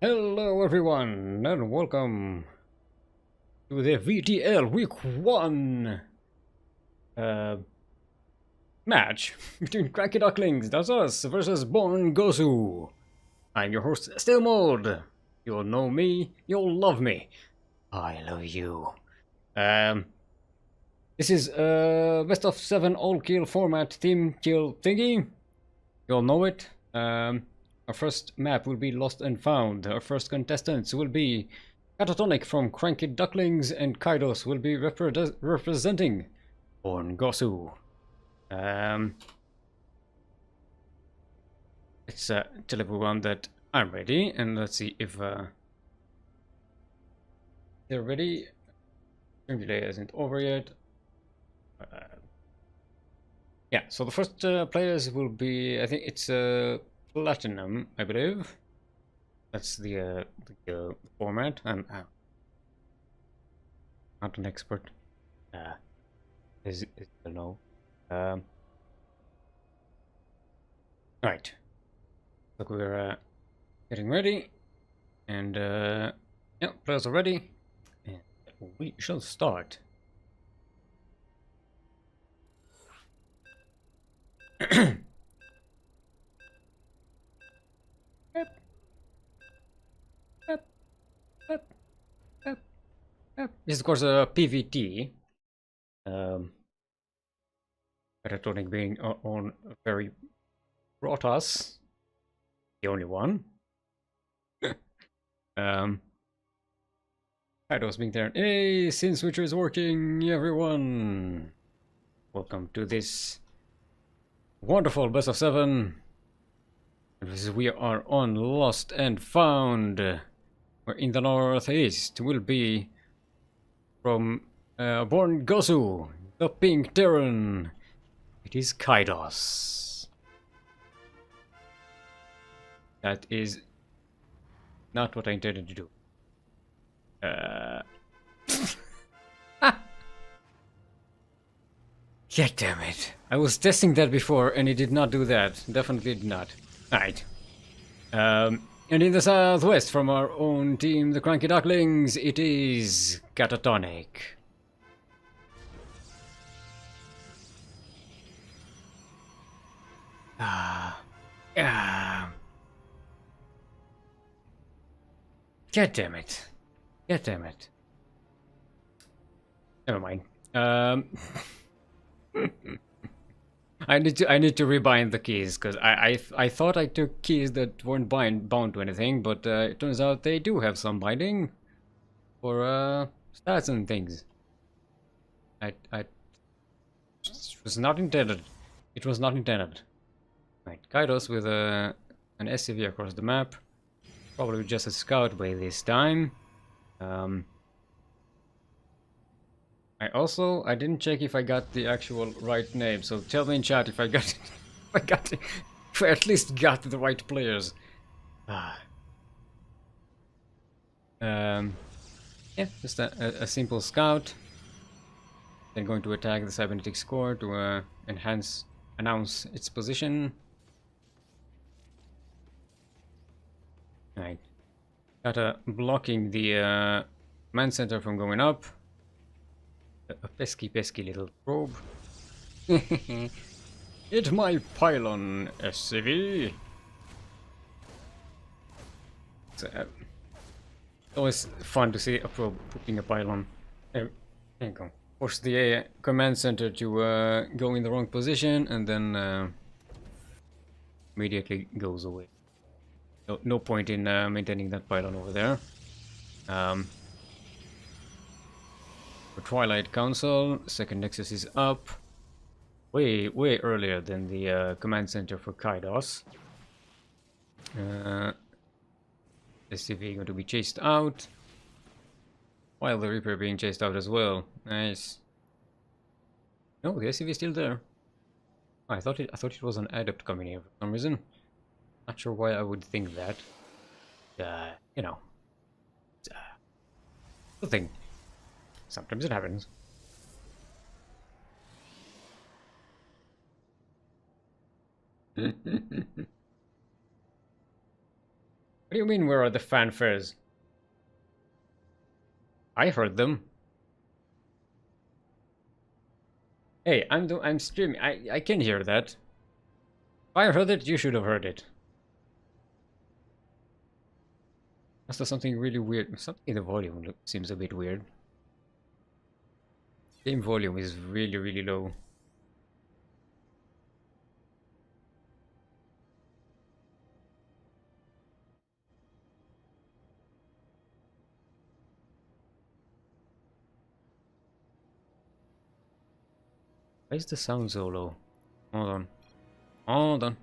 Hello everyone and welcome to the VTL Week 1 match between CranKy Ducklings, that's us, versus Born Gosu. I'm your host, Still Mode. You'll know me, you'll love me. I love you. This is best of 7 all kill format team kill thingy. You'll know it. Our first map will be Lost and Found. Our first contestants will be Catatonic from CranKy Ducklings, and Kaidos will be representing Born Gosu. Let's tell everyone that I'm ready, and let's see if they're ready. Stream delay isn't over yet. Yeah, so the first players will be, I think it's Platinum, I believe. That's the format. I'm not an expert. Is I know. Right. Look, we're getting ready, and yeah, players are ready, and we shall start. This is of course a PVT. Catatonic being on very brought us the only one. Kaidos being there. Hey, Sin Switcher is working, everyone. Welcome to this wonderful best of 7. We are on Lost and Found. Where in the northeast will be from Born Gosu, the Pink Terran. It is Kaidos. That is not what I intended to do. Yeah, damn it. I was testing that before and it did not do that. Definitely did not. Alright. And in the southwest from our own team, the CranKy Ducklings, it is Catatonic. God damn it. God damn it. Never mind. I need to rebind the keys because I thought I took keys that weren't bound to anything, but it turns out they do have some binding for stats and things. It was not intended. It was not intended. Right, Kaidos with an SCV across the map, probably just a scout by this time. I didn't check if I got the actual right name, so tell me in chat if I got it, if I at least got the right players. Yeah, just a simple scout. Then going to attack the cybernetic score to announce its position. Right, got blocking the command center from going up. A pesky little probe. Hit my pylon, SCV. It's always fun to see a probe putting a pylon. There you go. Force the command center to go in the wrong position and then immediately goes away. No point in maintaining that pylon over there. For Twilight Council, second Nexus is up. Way earlier than the command center for Kaidos. SCV going to be chased out, while the Reaper being chased out as well. Nice. No, the SCV is still there. I thought it was an adept coming here for some reason. Not sure why I would think that. You know, it's a thing. Sometimes it happens. do you mean, where are the fanfares? I heard them. Hey, I'm streaming. I can hear that. If I heard it, you should have heard it. Must have something really weird. Something in the volume seems a bit weird. Game volume is really, really low. Why is the sound so low? Hold on. Hold on.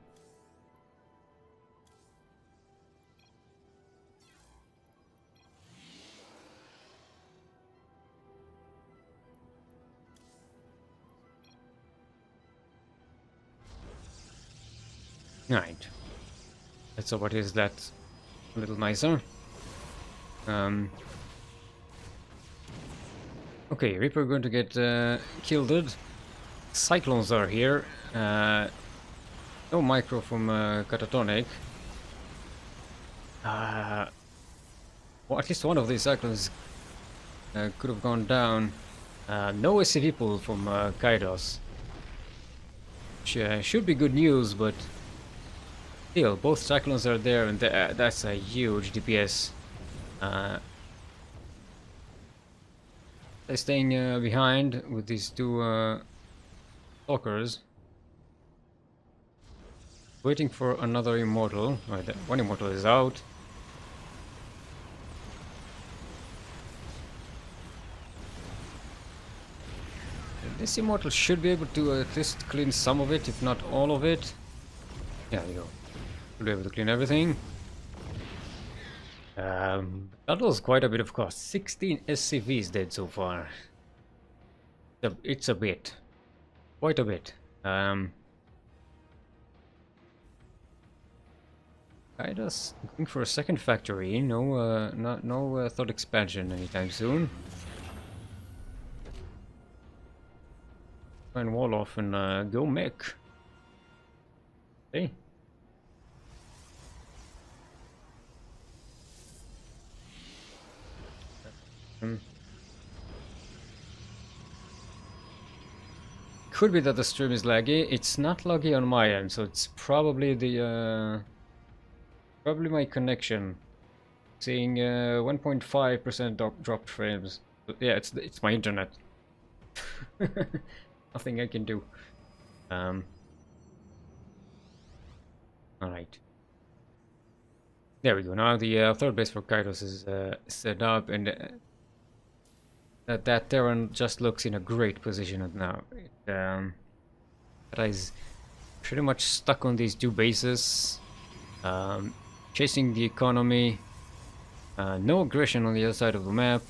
Right. So what is that? A little nicer. Okay, Reaper going to get killed. Cyclones are here. No micro from Catatonic. Well, at least one of these cyclones could have gone down. No SCV pull from Kaidos. Which should be good news, but still, both cyclones are there, and that's a huge DPS. They're staying behind with these two stalkers. Waiting for another immortal. Right, one immortal is out. This immortal should be able to at least clean some of it, if not all of it. Yeah, there you go. Should be able to clean everything. That was quite a bit of cost. 16 SCVs dead so far. It's a bit. Quite a bit. Kaidos going for a second factory. No thought expansion anytime soon. Try and wall off and go mech. Hey. Could be that the stream is laggy. It's not laggy on my end, so it's probably the probably my connection. Seeing 1.5% dropped frames. But yeah, it's my internet. Nothing I can do. All right. There we go. Now the third base for Kairos is set up, and that Terran just looks in a great position now. That is pretty much stuck on these two bases, chasing the economy. No aggression on the other side of the map.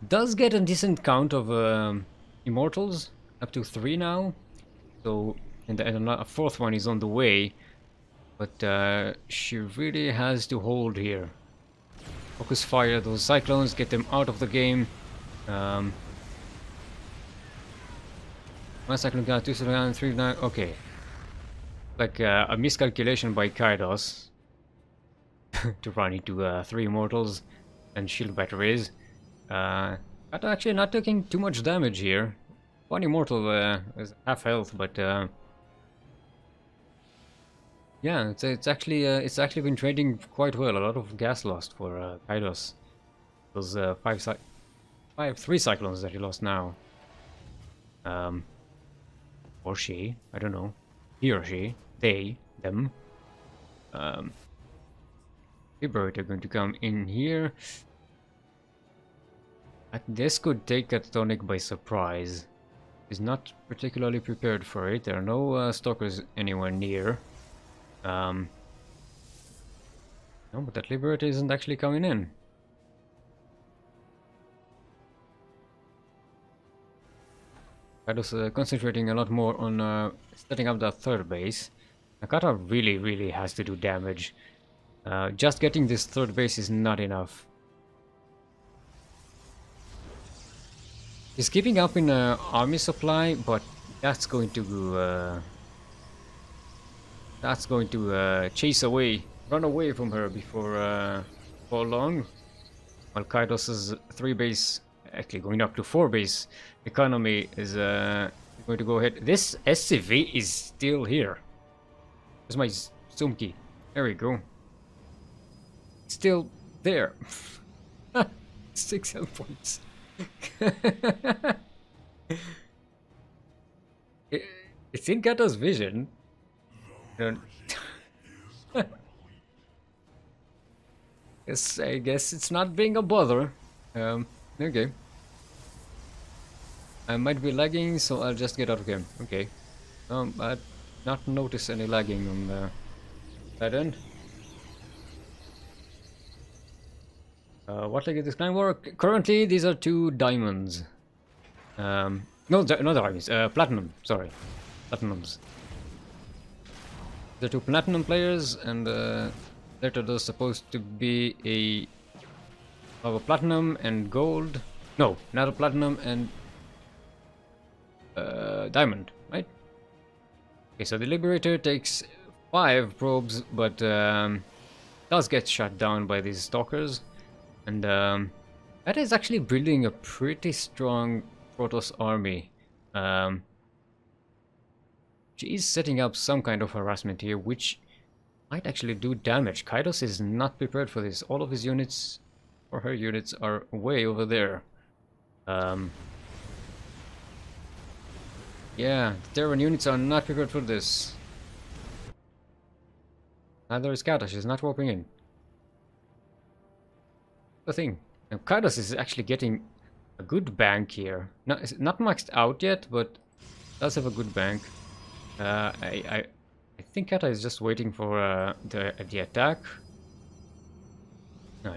Does get a decent count of immortals, up to 3 now. So, and a fourth one is on the way. But she really has to hold here. Focus fire those cyclones, get them out of the game. One cyclone got 2 cyclone, 3 9. Okay. Like a miscalculation by Kaidos to run into 3 immortals and shield batteries. But actually not taking too much damage here. One immortal is half health, but yeah, it's actually been trading quite well. A lot of gas lost for Kaidos. Those 3 cyclones that he lost now. Or she, I don't know. He or she, they, them. Liberator going to come in here. This could take Catatonic by surprise. He's not particularly prepared for it. There are no stalkers anywhere near. No, but that Liberator isn't actually coming in. I was concentrating a lot more on setting up that third base. Nakata really has to do damage. Just getting this third base is not enough. He's giving up in army supply, but that's going to That's going to chase away, run away from her for long. While Kaidos's 3 base, actually going up to 4 base economy is going to go ahead. This SCV is still here. There's my zoom key. There we go. Still there. 6 health points. It's in Kata's vision. Yes, I guess it's not being a bother. Okay. I might be lagging, so I'll just get out of game. Okay. I not notice any lagging on that end. What like is this kind of work? Currently, these are 2 diamonds. No, not diamonds. Platinum. Sorry, platinums. The 2 platinum players, and later there's supposed to be a platinum and gold. No, not a platinum and diamond, right? Okay, so the Liberator takes 5 probes, but does get shut down by these stalkers, and that is actually building a pretty strong Protoss army. She is setting up some kind of harassment here, which might actually do damage. Kaidos is not prepared for this. All of his units, or her units, are way over there. Yeah, the Terran units are not prepared for this. Neither is Kata, she's not warping in. The thing. Now, Kaidos is actually getting a good bank here. No, it's not maxed out yet, but does have a good bank. I think Kata is just waiting for the attack. No.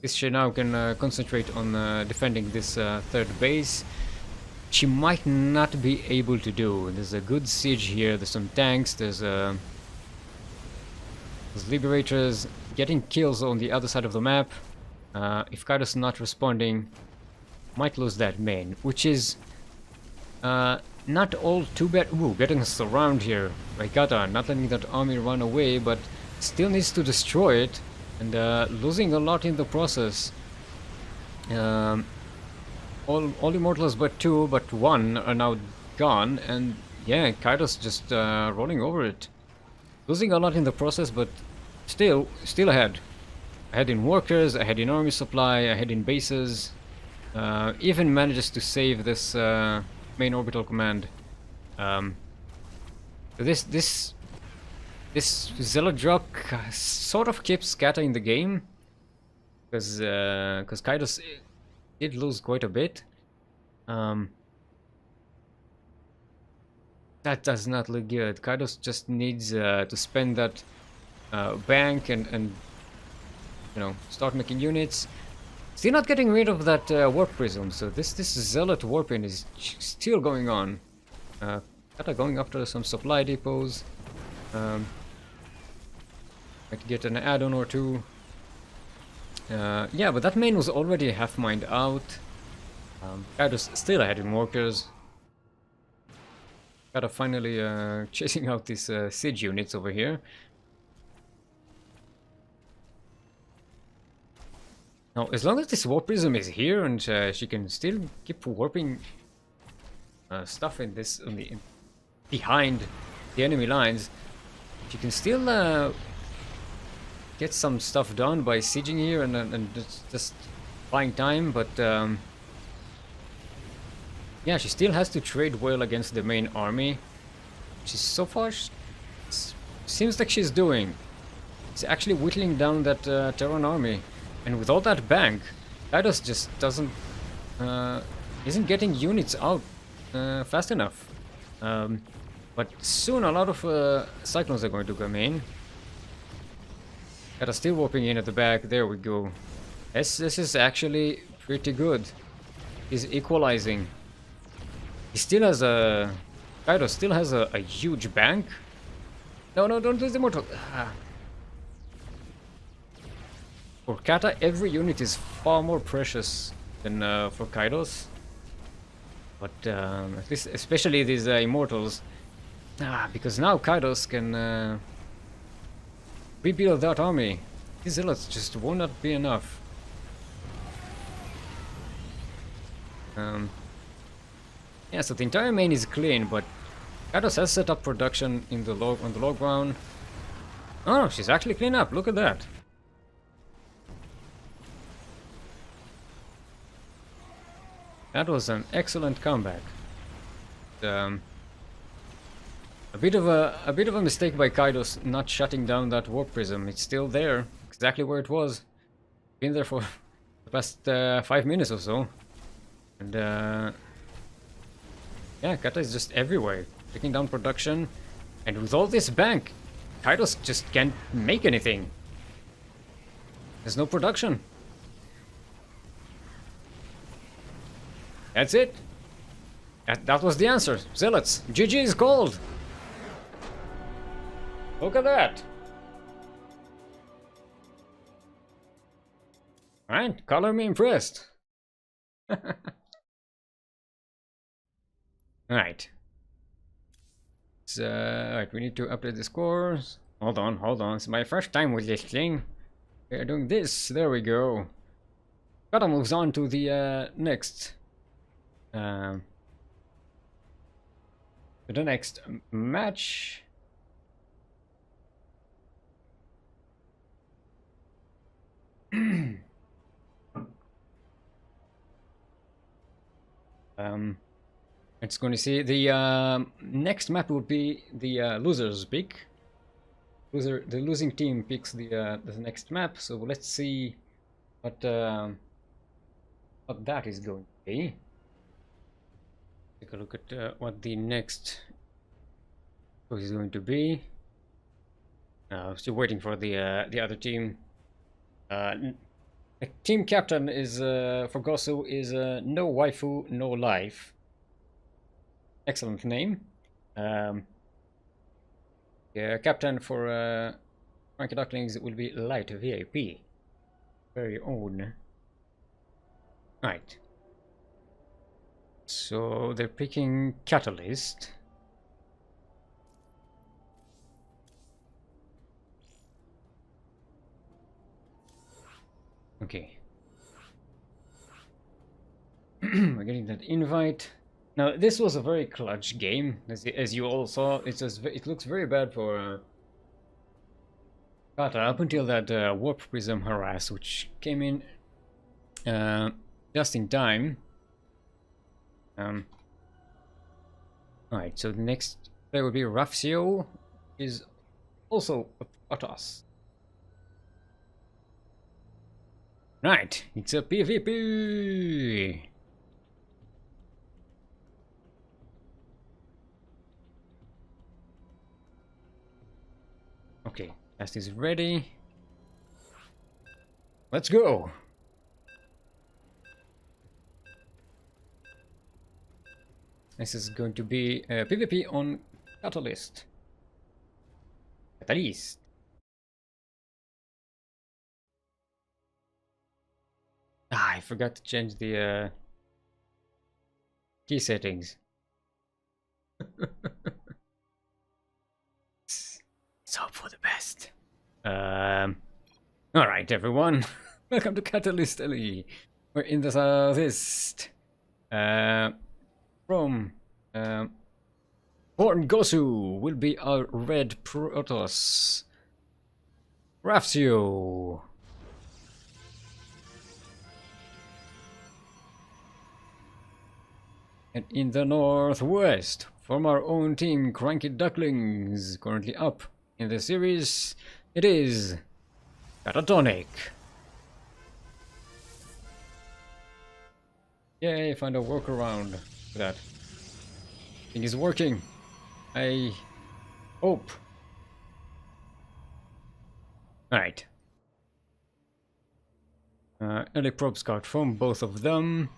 This she now can concentrate on defending this 3rd base. She might not be able to do. There's a good siege here. There's some tanks. There's Liberators getting kills on the other side of the map. If Kaidos not responding, might lose that main, which is not all too bad. Ooh, getting surrounded here by Kata, not letting that army run away, but still needs to destroy it, and losing a lot in the process. All immortals but 2, but 1 are now gone, and yeah, Kaidos just rolling over it. Losing a lot in the process, but still ahead. Ahead in workers, ahead in army supply, ahead in bases. Even manages to save this main orbital command. This Zealot drop sort of keeps Kata in the game, because Kaidos did lose quite a bit. That does not look good. Kaidos just needs to spend that bank and you know, start making units. Still not getting rid of that warp prism, so this Zealot warping is still going on. Kata going after some supply depots. Might get an add-on or 2. Yeah, but that main was already half mined out. Kaidos still ahead in workers. Kata finally chasing out these siege units over here. Now, as long as this warp prism is here and she can still keep warping stuff in this behind the enemy lines, she can still get some stuff done by sieging here and just buying time. But yeah, she still has to trade well against the main army, which is so far seems like she's doing. It's actually whittling down that Terran army. And with all that bank, Kaidos just isn't getting units out fast enough. But soon a lot of cyclones are going to come in. Kata still warping in at the back. There we go. This is actually pretty good. He's equalizing. He still has a... Kaidos still has a huge bank. No, don't lose the mortal. For Kata, every unit is far more precious than for Kaidos. But at least, especially these immortals, Because now Kaidos can rebuild that army. These zealots just will not be enough. Yeah, so the entire main is clean, but Kaidos has set up production in the on the low ground. Oh no, she's actually clean up. Look at that. That was an excellent comeback. A bit of a mistake by Kaidos not shutting down that warp prism. It's still there, exactly where it was. Been there for the past 5 minutes or so, and yeah, Kata is just everywhere, taking down production, and with all this bank, Kaidos just can't make anything. There's no production. That's it. That was the answer. Zealots, GG is called. Look at that. Alright, color me impressed. Alright. Alright, we need to update the scores. Hold on. It's my first time with this thing. We're doing this. There we go. Kata moves on to the next. To the next match. It's going to see the next map will be the losers pick. The losing team picks the next map. So let's see what that is going to be. Take a look at what the next choice is going to be. Still waiting for the other team. The team captain is for Gosu is no waifu, no life. Excellent name. Yeah, captain for CranKy Ducklings will be Light VIP. Very own. Right. So they're picking Catalyst. Okay. We're getting that invite. Now this was a very clutch game, as you all saw. It looks very bad for Kata up until that warp prism harass, which came in just in time. Alright, so the next player will be Rafsio, is also a Patas. Right, it's a PvP! Okay, cast is ready. Let's go! This is going to be PvP on Catalyst. Catalyst. I forgot to change the key settings. Let's hope for the best. Alright, everyone. Welcome to Catalyst LE. We're in the southeast. From Born Gosu will be our red Protoss. Rafsio. And in the northwest, from our own team, CranKy Ducklings, currently up in the series, it is Catatonic. Yay, find a workaround for that. Thing is working. I hope. Alright. Early probe scout from both of them.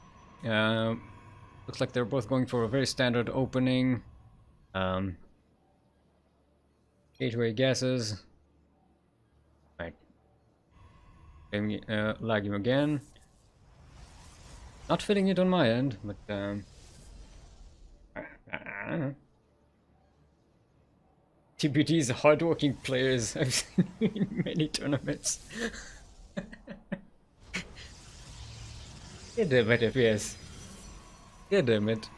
Looks like they're both going for a very standard opening. Gateway gases. Right. Lag him again. Not fitting it on my end, but TPT's hardworking players I've seen in many tournaments. God damn it, FPS. God damn it.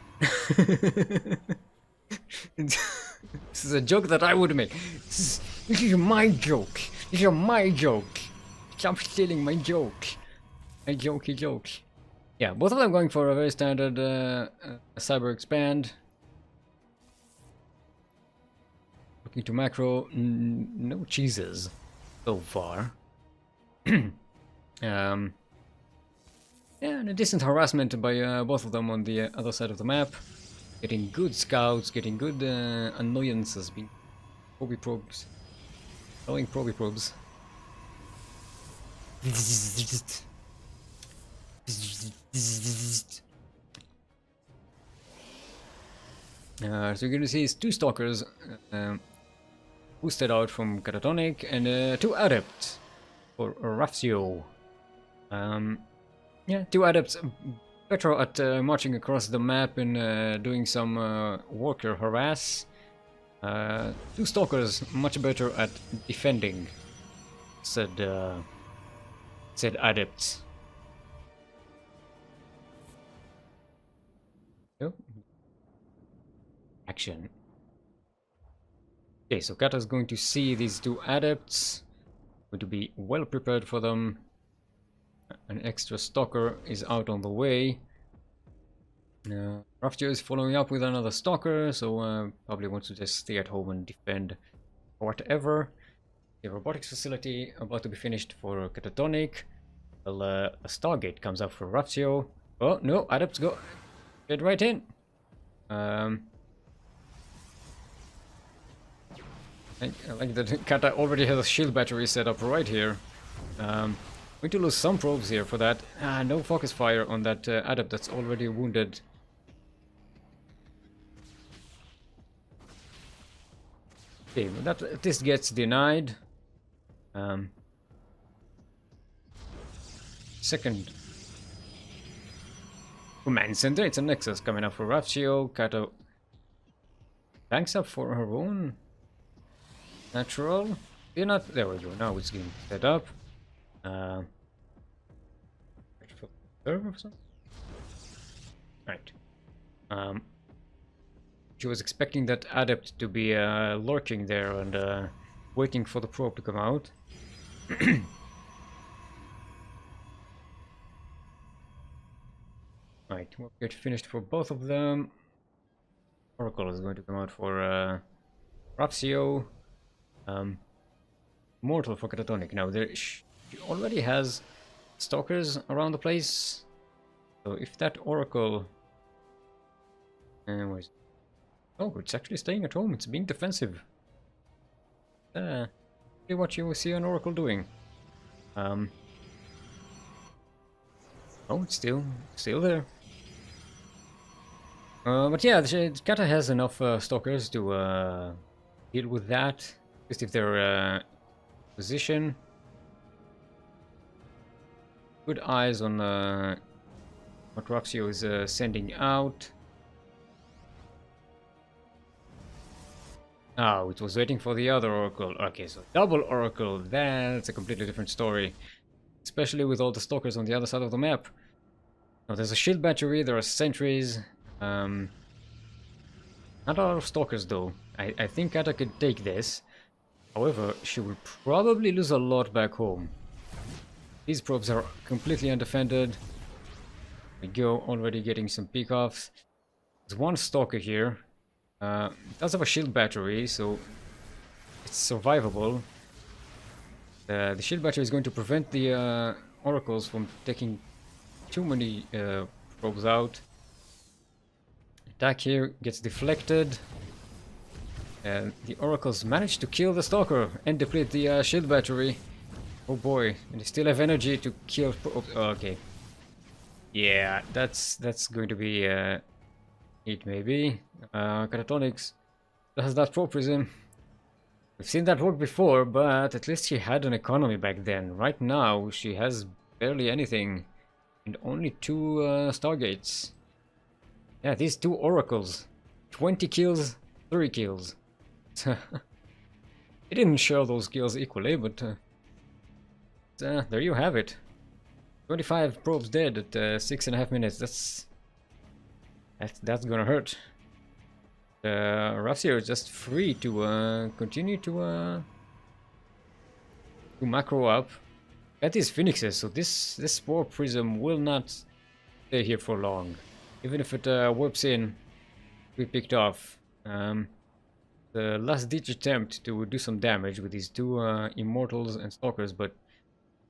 This is a joke that I would make. This is my joke. This is my joke. Stop stealing my joke. My jokey joke. Yeah, both of them going for a very standard cyber expand. Looking to macro, no cheeses so far. Yeah, and a decent harassment by both of them on the other side of the map. Getting good scouts, getting good annoyances, being proby probes. Annoying proby probes. So you're gonna see is 2 stalkers boosted out from Catatonic and 2 adepts for Rafsio. Yeah, 2 adepts better at marching across the map and doing some worker harass. 2 stalkers much better at defending, said adepts. Oh. Action. Okay, so Kata's going to see these 2 adepts, going to be well prepared for them. An extra stalker is out on the way. Rafjo is following up with another stalker, so probably wants to just stay at home and defend whatever. The robotics facility about to be finished for Catatonic. Well, a Stargate comes up for Rafjo. Oh no, adepts go. Get right in. I like that Kata already has a shield battery set up right here. Going to lose some probes here for that. No focus fire on that adept that's already wounded. Okay, this gets denied. Second command center. It's a Nexus coming up for Rafcio. Kata banks up for her own natural. You're not. There we go. Now it's getting set up. Right. She was expecting that adept to be lurking there and waiting for the probe to come out. Right, we'll get finished for both of them. Oracle is going to come out for Rafcio. Mortal for Catatonic. Now she already has stalkers around the place, so if that Oracle, oh, it's actually staying at home. It's being defensive. See what you will see an Oracle doing. Oh, it's still there. But yeah, Kata has enough stalkers to deal with that. Just if they're position. Good eyes on what Rafcio is sending out. Oh, it was waiting for the other Oracle. Okay, so double Oracle. That's a completely different story. Especially with all the stalkers on the other side of the map. Now there's a shield battery, there are sentries. Not a lot of stalkers though. I think Kata could take this. However, she will probably lose a lot back home. These probes are completely undefended. We go, already getting some pick-offs. There's one stalker here. It does have a shield battery, so it's survivable. The shield battery is going to prevent the oracles from taking too many probes out. Attack here gets deflected. The oracles manage to kill the stalker and deplete the shield battery. Oh boy, and they still have energy to kill. Okay. Yeah, that's going to be it maybe. Catatonics has that pro prism. We've seen that work before, but at least she had an economy back then. Right now, she has barely anything. And only 2 Stargates. Yeah, these 2 Oracles. 20 kills, 3 kills. He didn't share those skills equally, but there you have it. 25 probes dead at 6.5 minutes. That's gonna hurt. Rafsio is just free to continue to macro up. That is Phoenixes, so this Spore Prism will not stay here for long. Even if it warps in, we picked off. The last ditch attempt to do some damage with these two Immortals and Stalkers, but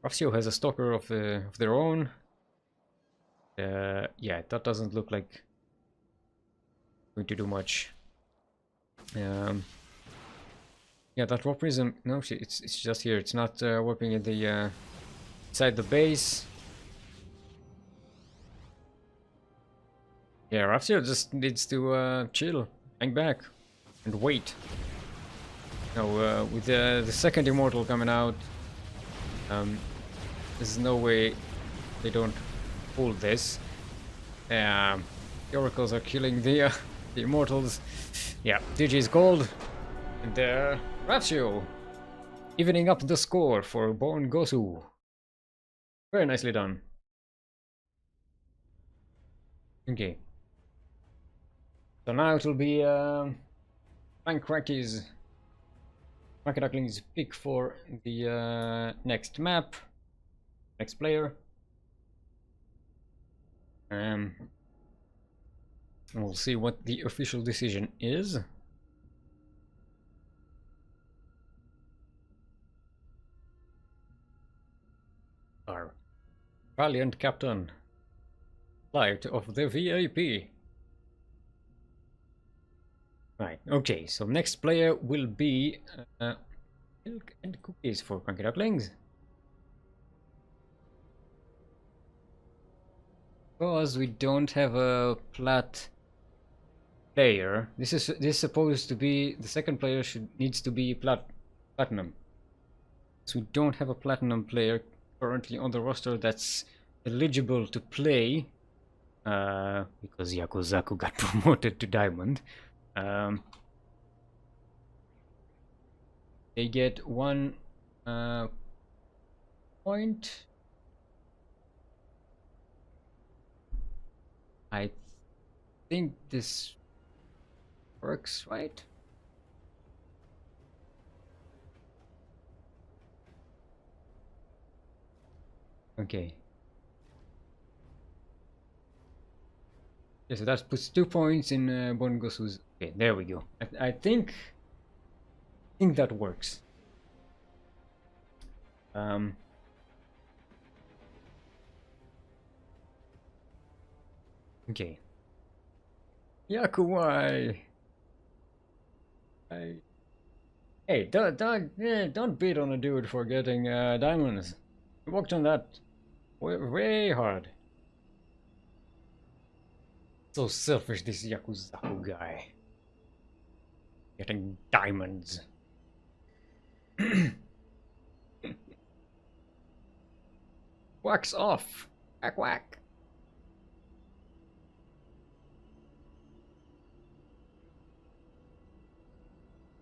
Rafsio has a Stalker of their own. Yeah, that doesn't look like going to do much. Yeah, that Warp Prism, no, it's just here. It's not warping in the inside the base. Yeah, Rafsio just needs to chill, hang back, and wait. Now, with the second Immortal coming out, there's no way they don't pull this. The Oracles are killing the Immortals. Yeah, DG is gold. And Rafsio evening up the score for Born Gosu. Very nicely done. Okay. So now it will be CranKy's Ducklings pick for the next map, next player. We'll see what the official decision is. Our valiant captain, light of the VIP. Right, okay, so next player will be milk and cookies for CranKy Ducklings. Because we don't have a plat player, this is supposed to be the second player needs to be platinum. So we don't have a platinum player currently on the roster that's eligible to play because Yakuzaku got promoted to diamond. They get 1 point. I think this works, right? Okay. Yeah, so that puts 2 points in Bon Gosu's. Okay, there we go. I think that works. Okay. Yakuwai. Hey, don't beat on a dude for getting diamonds. You worked on that way hard. So selfish, this Yakuzaku guy. Getting diamonds. Wax off. Whack whack.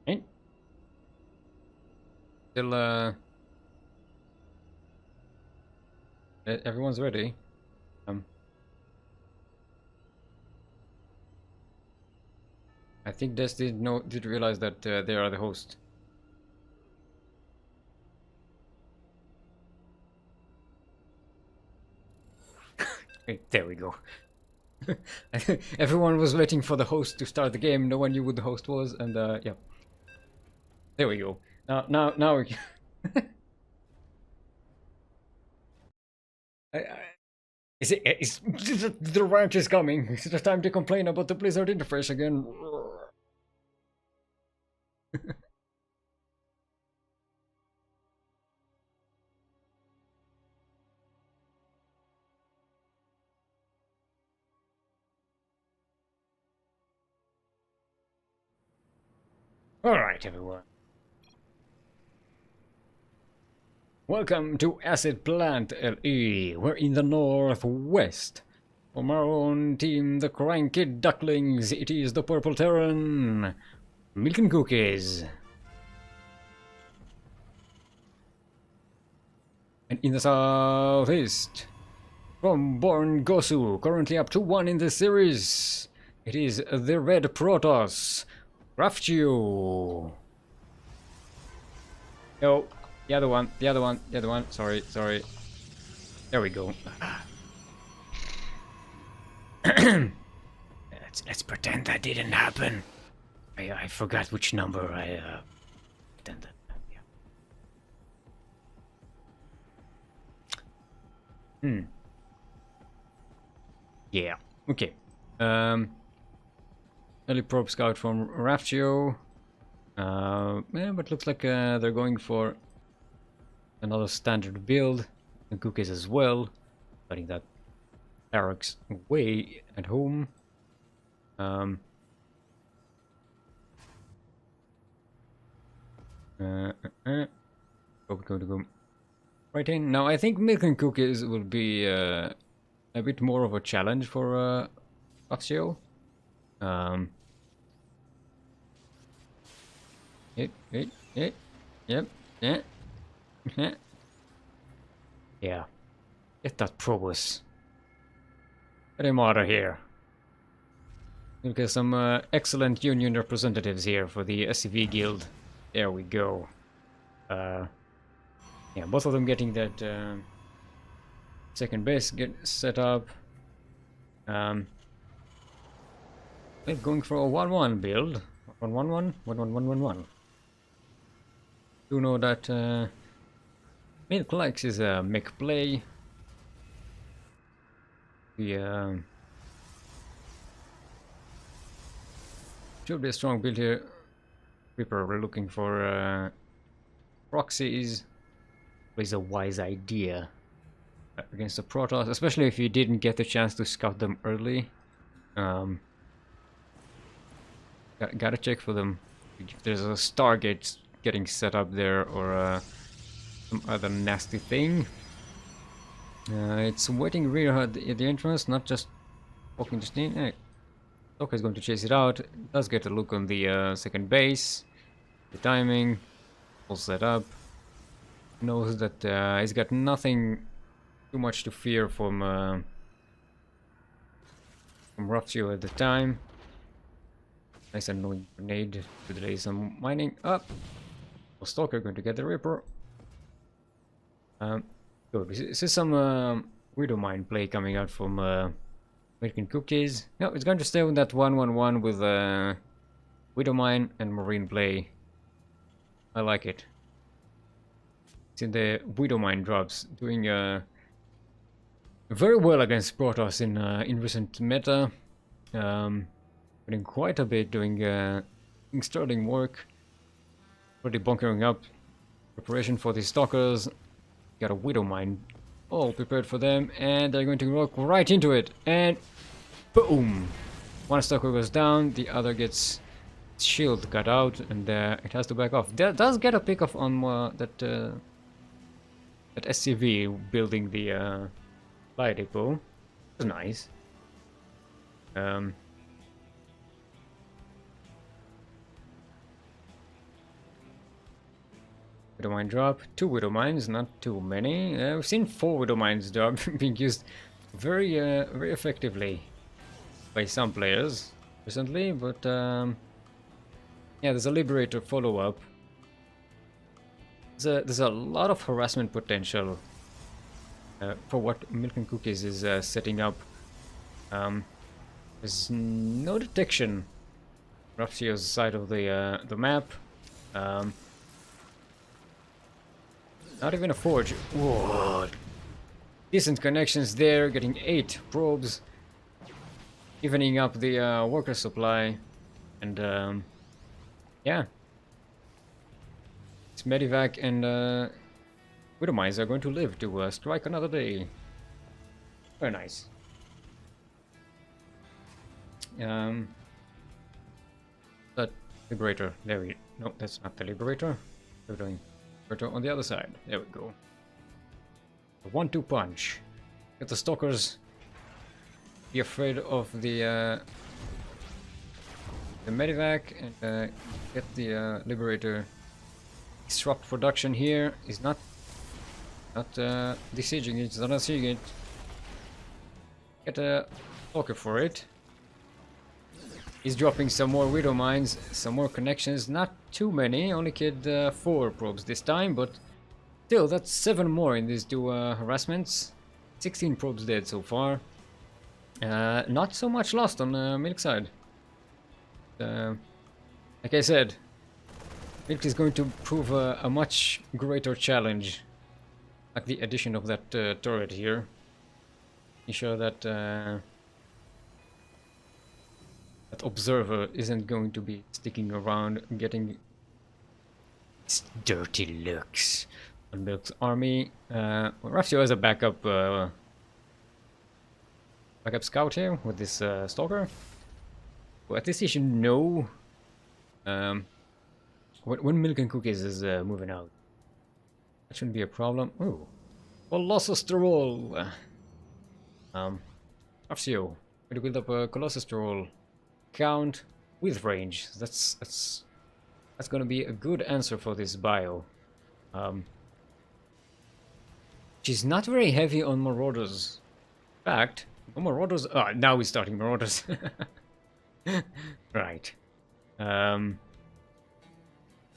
Ain't. Still, everyone's ready. I think Des did realize that they are the host. There we go. Everyone was waiting for the host to start the game. No one knew who the host was, and yeah. There we go. Now we can. Is the ranch is coming. Is it time to complain about the Blizzard interface again? Alright, everyone. Welcome to Acid Plant LE. We're in the northwest. From our own team, the CranKy Ducklings, it is the Purple Terran. Milk and cookies. in the southeast, from Born Gosu, currently up to 1 in the series. It is the Red Protoss, Raftio. No, the other one, sorry. There we go. Let's pretend that didn't happen. I forgot which number I pretended. Yeah. Yeah. Okay. Early probe scout from Raftio. Yeah, but looks like they're going for another standard build and cookies as well. Putting that barracks way at home. Go right in. Now I think milk and cookies will be a bit more of a challenge for Axio. Yep, yeah. Yeah. Get that Probus. Get him out of here. We'll get some excellent union representatives here for the SCV guild. There we go. Yeah, both of them getting that second base get set up. We're going for a 1-1 build. 1-1-1, 1-1-1-1-1. Do know that Milk likes is a mech play. The should be a strong build here. Reaper, we're looking for proxies. Is a wise idea against the Protoss, especially if you didn't get the chance to scout them early. Gotta check for them. If there's a Stargate getting set up there or some other nasty thing. It's waiting rear at the entrance, not just walking just in. Hey, Toka is going to chase it out. It does get a look on the second base. The timing, all set up. Knows that he's got nothing too much to fear from Raftio at the time. Nice annoying grenade to delay some mining up. Stalker going to get the Ripper. Good. This is some Widow Mine play coming out from Milk Cookies. No, it's going to stay with that 1-1-1 with Widow Mine and Marine play. I like it. It's in the Widow Mine drops, doing very well against Protoss in recent meta. Doing quite a bit, doing sterling work. Already bunkering up. Preparation for the Stalkers. Got a Widow Mine all prepared for them, and they're going to walk right into it. And boom! One Stalker goes down, the other gets its shield cut out, and it has to back off. That does get a pick off on that SCV building the fly depot. That's nice. Widow Mine drop, 2 Widow Mines, not too many. We've seen 4 Widow Mines drop being used very effectively by some players recently, but yeah, there's a Liberator follow-up. There's a lot of harassment potential for what Milk and Cookies is setting up. There's no detection Raftio's side of the map. Not even a forge. Whoa. Decent connections there, getting 8 probes. Evening up the worker supply. And yeah. It's Medivac and Widow Mines are going to live to strike another day. Very nice. That Liberator. There we... No, that's not the Liberator. We're doing... on the other side. There we go. A 1-2 punch. Get the Stalkers. Be afraid of the Medivac and get the Liberator. Disrupt production here. Is not Not besieging it, not seeing it. Get a poker for it. He's dropping some more widow mines, some more connections. Not too many, only killed 4 probes this time, but still, that's 7 more in these 2 harassments. 16 probes dead so far. Not so much lost on Milk side. Like I said, Milk is going to prove a much greater challenge. Like the addition of that turret here. You sure that that observer isn't going to be sticking around getting dirty looks on Milk's army. Rafsio has a backup scout here with this stalker. Well, at least he should know when Milk and Cookies is moving out. That shouldn't be a problem. Ooh, Colossus Troll. Rafsio, going to build up a Colossus Troll count with range. That's gonna be a good answer for this bio. She's not very heavy on Marauders. In fact, no Marauders. Now we're starting Marauders. Right.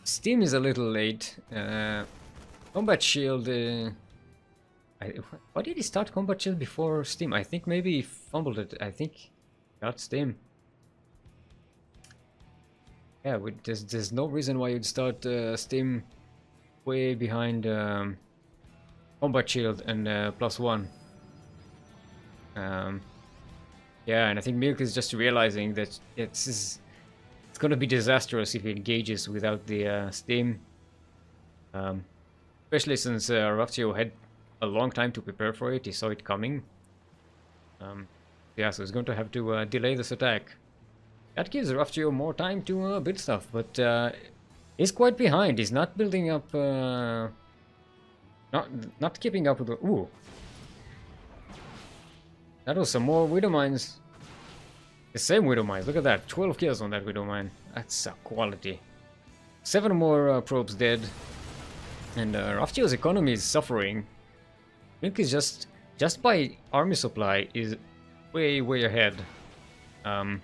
Steam is a little late. Combat Shield. Why did he start Combat Shield before Steam? I think maybe he fumbled it. I think got Steam. Yeah, there's no reason why you'd start Steam way behind Combat Shield and +1. Yeah, and I think Milk is just realizing that it's gonna be disastrous if he engages without the Steam. Especially since Rafsio had a long time to prepare for it, he saw it coming. Yeah, so he's going to have to delay this attack. That gives Rafsio more time to build stuff, but he's quite behind. He's not building up, not keeping up with the... Ooh. That was some more Widow Mines. The same Widow Mines, look at that. 12 kills on that Widow Mine. That's quality. 7 more probes dead. And Rafsio's economy is suffering. Milk is just by army supply is way ahead. You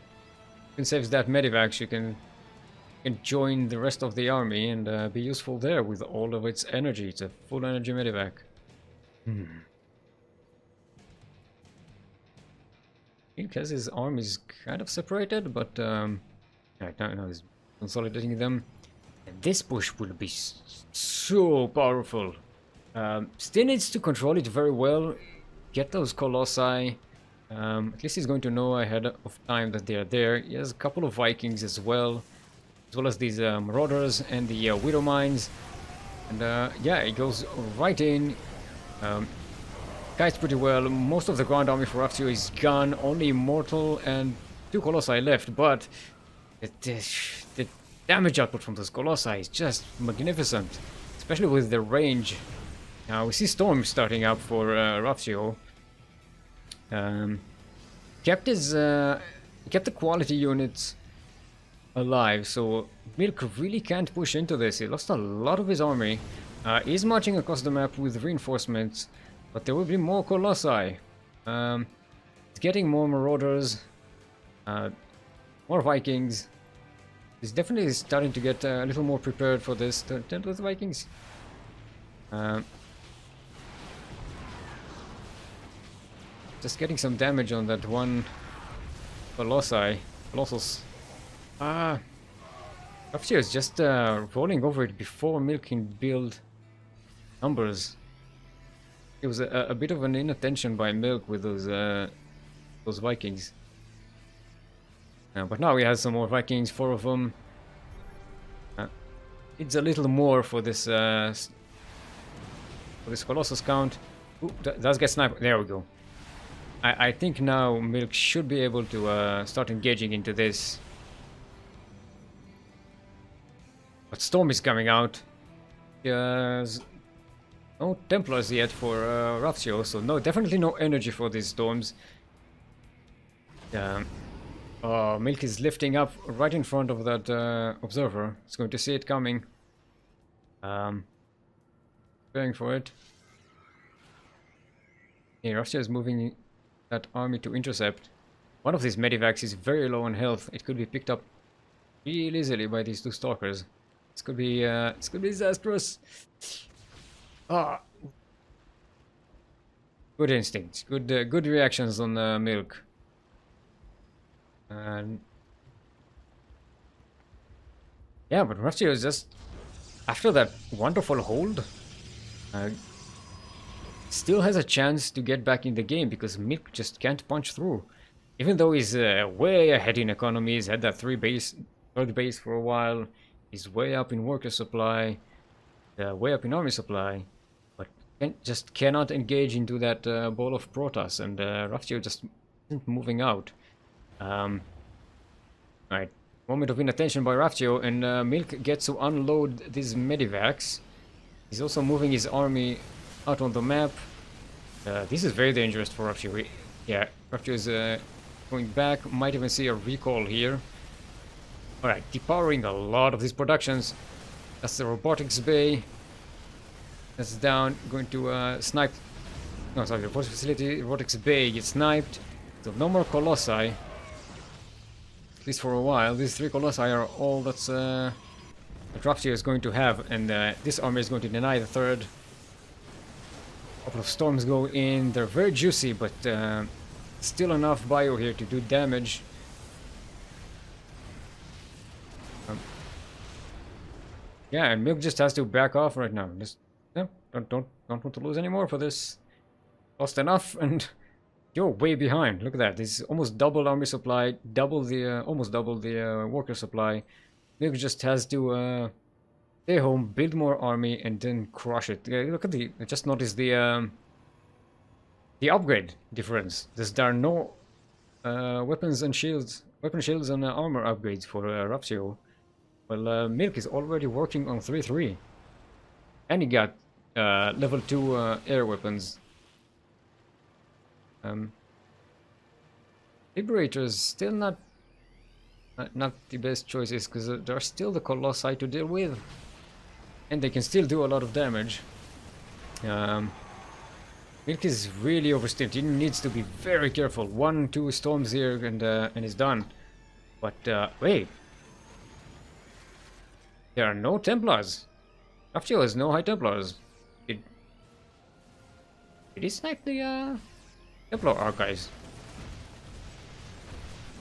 can save that medivac, you can join the rest of the army and be useful there with all of its energy. It's a full energy medivac. Milk has his armies kind of separated, but right now he's consolidating them. And this push will be so powerful. Still needs to control it very well. Get those Colossi. At least he's going to know ahead of time that they are there. He has a couple of Vikings as well as these Marauders and the Widow Mines. And yeah, he goes right in. Kites pretty well. Most of the ground army for Rafsio is gone. Only Immortal and 2 Colossi left, but the damage output from those Colossi is just magnificent, especially with the range. Now we see Storm starting up for Rafsio. Kept the quality units alive, so Milk really can't push into this. He lost a lot of his army. He's marching across the map with reinforcements, but there will be more Colossi. He's getting more Marauders, more Vikings. He's definitely starting to get a little more prepared for this. Turn with Vikings. Just getting some damage on that one Colossus. Rafsio is just rolling over it before Milk can build numbers. It was a bit of an inattention by Milk with those Vikings. But now he has some more Vikings, 4 of them. It's a little more for this Colossus count. Ooh, does get sniped. There we go. I think now Milk should be able to start engaging into this. But Storm is coming out. There's no Templars yet for Rafsio, so definitely no energy for these Storms. Milk is lifting up right in front of that observer. It's going to see it coming. Preparing for it. Yeah, Russia is moving that army to intercept. One of these medivacs is very low on health. It could be picked up real easily by these two stalkers. This could be disastrous. Ah, good instincts, good reactions on milk. And yeah, but Russia is just after that wonderful hold. Uh, Still has a chance to get back in the game because Milk just can't punch through. Even though he's way ahead in economy, he's had that third base for a while. He's way up in worker supply, way up in army supply, but just cannot engage into that ball of Protoss, and Raftio just isn't moving out. Right, moment of inattention by Raftio, and Milk gets to unload these medivacs. He's also moving his army out on the map. This is very dangerous for Raftio. Yeah, Raftio is going back. Might even see a recall here. Alright, depowering a lot of these productions. That's the robotics bay. That's down. Going to snipe. No, sorry, the robotics facility. Robotics bay gets sniped. So no more Colossi. At least for a while. These three Colossi are all that Raftio is going to have. And this army is going to deny the third. A couple of storms go in. They're very juicy, but still enough bio here to do damage. Yeah, and Milk just has to back off right now. Just don't want to lose any more for this. Lost enough, and you're way behind. Look at that. This is almost double army supply, almost double the worker supply. Milk just has to stay home, build more army, and then crush it. Look at I just noticed the upgrade difference. There are no weapon shields and armor upgrades for Rapsio. Well, Milk is already working on 3-3. And he got level 2 air weapons. Liberators still not the best choices, because there are still the Colossi to deal with. And they can still do a lot of damage. Milk is really overstepped. He needs to be very careful. 1-2 storms here and he's done. But wait. There are no Templars. Raphael has no High Templars. Did he snipe the Templar Archives?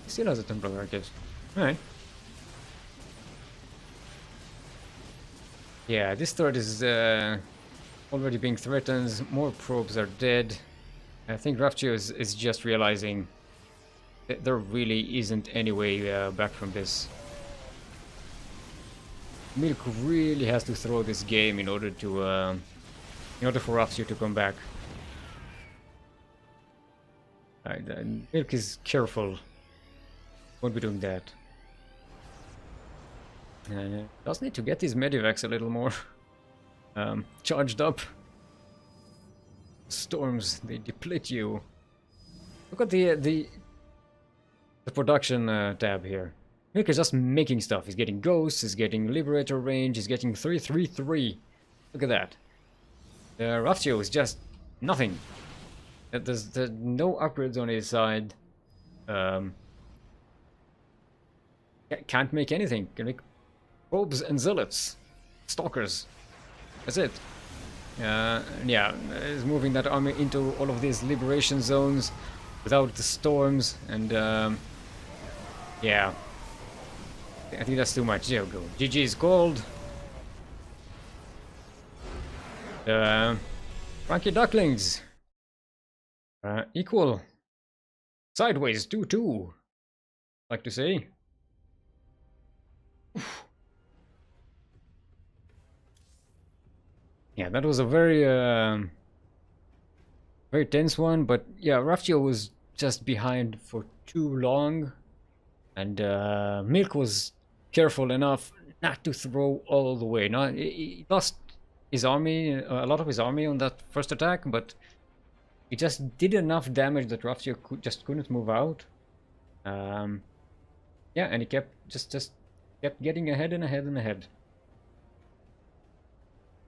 He still has a Templar Archives. Alright. Yeah, this third is already being threatened. More probes are dead. I think Raphael is just realizing that there really isn't any way back from this. Milk really has to throw this game in order for Raphael to come back. Milk is careful. Won't be doing that. Does need to get these medivacs a little more charged up. Storms, they deplete you. Look at the production tab here. Milk is just making stuff. He's getting ghosts, he's getting liberator range, he's getting 3-3-3. Look at that. Raphael is just nothing. There's no upgrades on his side. Can't make anything. Can make probes and zealots. Stalkers. That's it. Yeah, he's moving that army into all of these liberation zones without the storms, and yeah. I think that's too much. There we go. GG is gold. CranKy Ducklings. Equal. Sideways 2-2. Like to say. Oof. Yeah, that was a very very tense one, but yeah, Raphael was just behind for too long, and Milk was careful enough not to throw all the way. Now he lost his army, a lot of his army on that first attack, but he just did enough damage that Raphael just couldn't move out. Yeah, and he kept just kept getting ahead and ahead and ahead.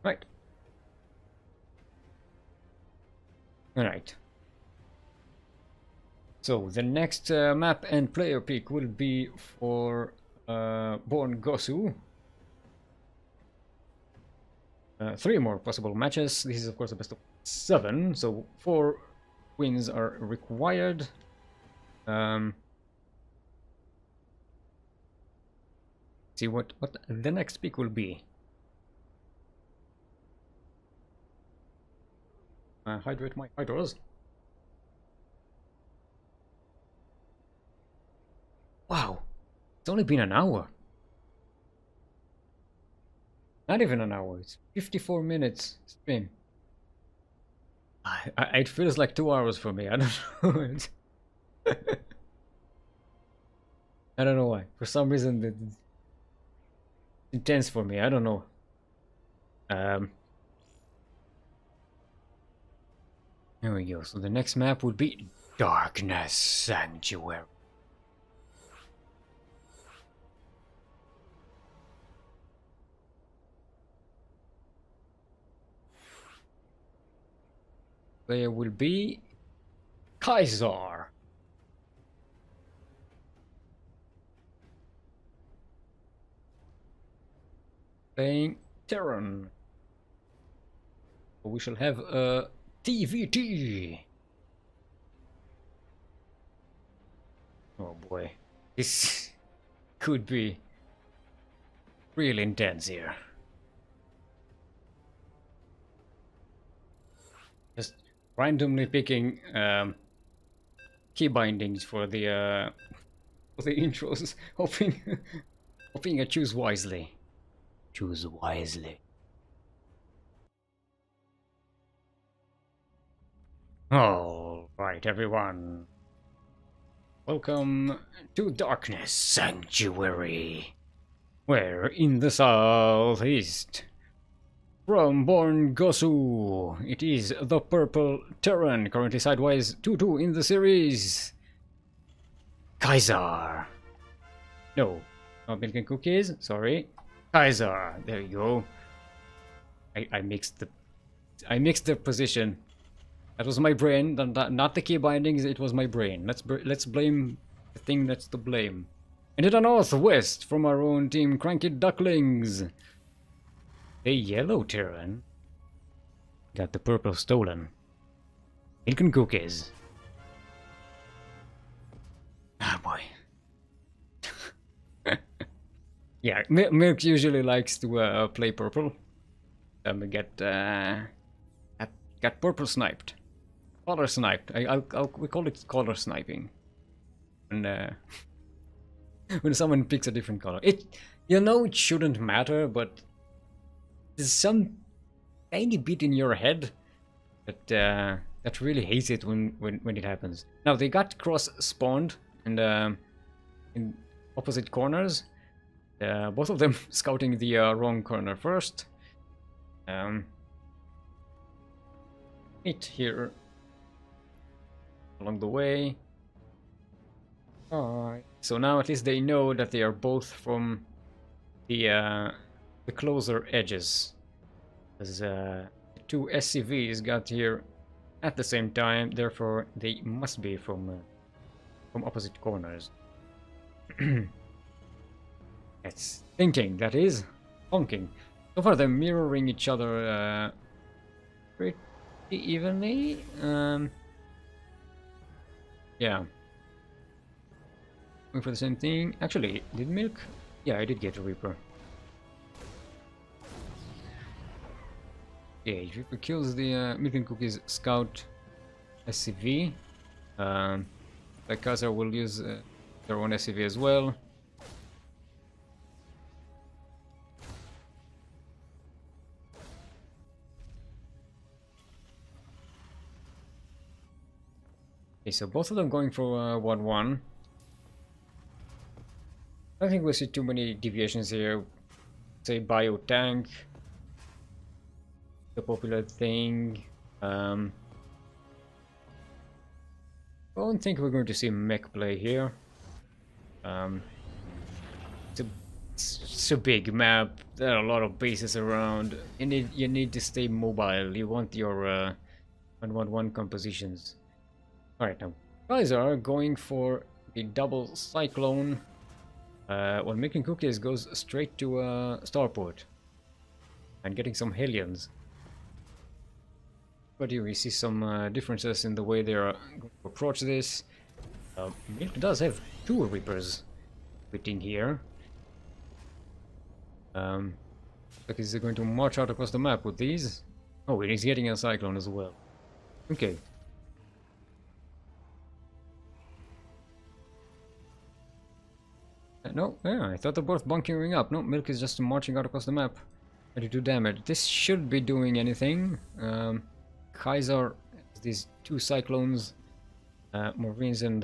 Right. Alright. So the next map and player pick will be for Born Gosu. 3 more possible matches. This is of course a best of 7, so 4 wins are required. See what the next pick will be. Hydrate my hydros. Wow, it's only been an hour. Not even an hour, it's 54 minutes stream. It feels like 2 hours for me, I don't know. I don't know why. For some reason, it's intense for me, I don't know. There we go, so the next map would be Darkness Sanctuary. There will be Kaiser. Playing Terran. We shall have a TVT. Oh boy, this could be really intense here. Just randomly picking key bindings for the intros, hoping I choose wisely. Choose wisely. All right, everyone. Welcome to Darkness Sanctuary, where in the southeast, from Born Gosu, it is the purple Terran, currently sideways 2-2 in the series. Kaiser. No, not milk and cookies, sorry. Kaiser, there you go. I mixed the position. That was my brain, not the key bindings, it was my brain. Let's blame the thing that's to blame. And to the northwest, from our own team, CranKy Ducklings. The yellow Terran got the purple stolen. Milk and cookies. Ah, boy. Yeah, Milk usually likes to play purple. We got purple sniped. Color sniped. We call it color sniping. And when someone picks a different color, it shouldn't matter, but there's some tiny bit in your head that really hates it when it happens. Now they got cross spawned and in opposite corners. Both of them scouting the wrong corner first. Meet here along the way. Alright. So now at least they know that they are both from the closer edges. Because the 2 SCVs got here at the same time, therefore they must be from opposite corners. That's thinking, that is. Honking. So far they're mirroring each other pretty evenly. Yeah. Going for the same thing. Actually, did Milk? Yeah, I did get a Reaper. Yeah, Reaper kills the Milk and Cookies Scout SCV. Like Kaiser will use their own SCV as well. Okay, so both of them going for 1-1. I don't think we'll see too many deviations here. Say bio tank, the popular thing. I don't think we're going to see mech play here. It's a big map. There are a lot of bases around. You need to stay mobile. You want your 1-1-1 compositions. Alright, now Guys are going for a double cyclone. While making cookies goes straight to starport and getting some Hellions. But here we see some differences in the way they are going to approach this. Milk does have 2 Reapers waiting here. Like, is he going to march out across the map with these? Oh, and he's getting a cyclone as well. Okay. No, yeah, I thought they're both bunkering up. No, Milk is just marching out across the map. Ready to do damage. This should be doing anything. Kaiser, these 2 cyclones, Marines and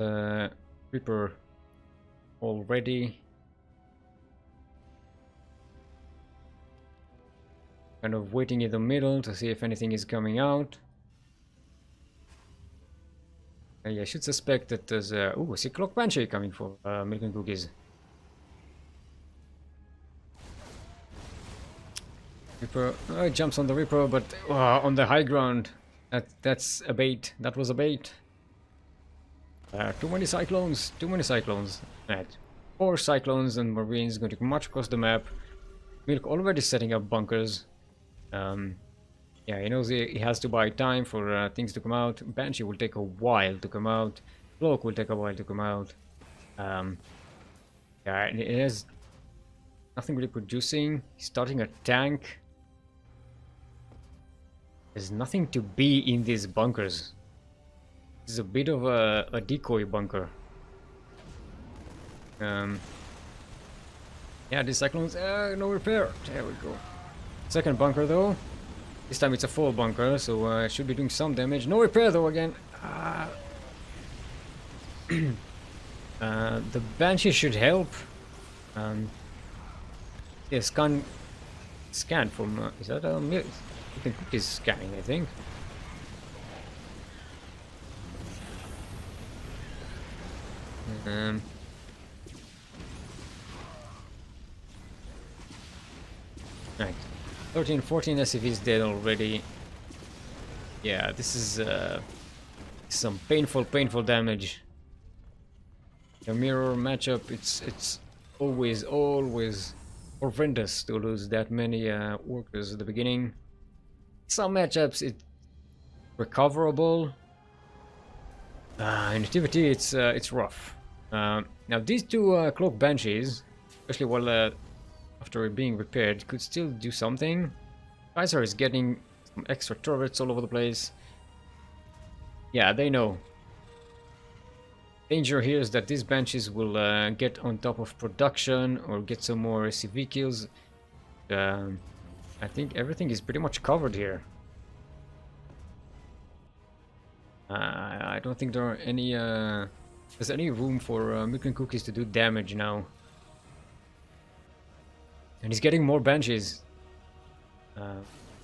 Reaper already. Kind of waiting in the middle to see if anything is coming out. Yeah, I should suspect that there's a Clock Banshee coming for Milk and Cookies. Reaper jumps on the Reaper, but on the high ground, that's a bait. That was a bait. Too many cyclones. Too many cyclones. Right. 4 cyclones and Marines going to march across the map. Milk already setting up bunkers. Yeah, he knows he has to buy time for things to come out. Banshee will take a while to come out. Cloak will take a while to come out. Yeah, it has nothing really producing. He's starting a tank. There's nothing to be in these bunkers. This is a bit of a decoy bunker. Yeah, these cyclones, no repair. There we go. Second bunker though. This time it's a full bunker, so it should be doing some damage. No repair though again. The Banshee should help. Yeah, scan from. Is that a milk? You can put this scanning, I think. Right. 13, 14 SCVs dead already. Yeah, this is some painful damage. The mirror matchup, it's always horrendous to lose that many workers at the beginning. Some matchups it's recoverable. In activity it's rough. Now these 2 Cloak Banshees, especially while after being repaired, could still do something. Kaiser is getting some extra turrets all over the place. Yeah, they know. Danger here is that these Banshees will get on top of production or get some more SCV kills. I think everything is pretty much covered here. I don't think there are any there's any room for Milk and Cookies to do damage now. And he's getting more Banshees.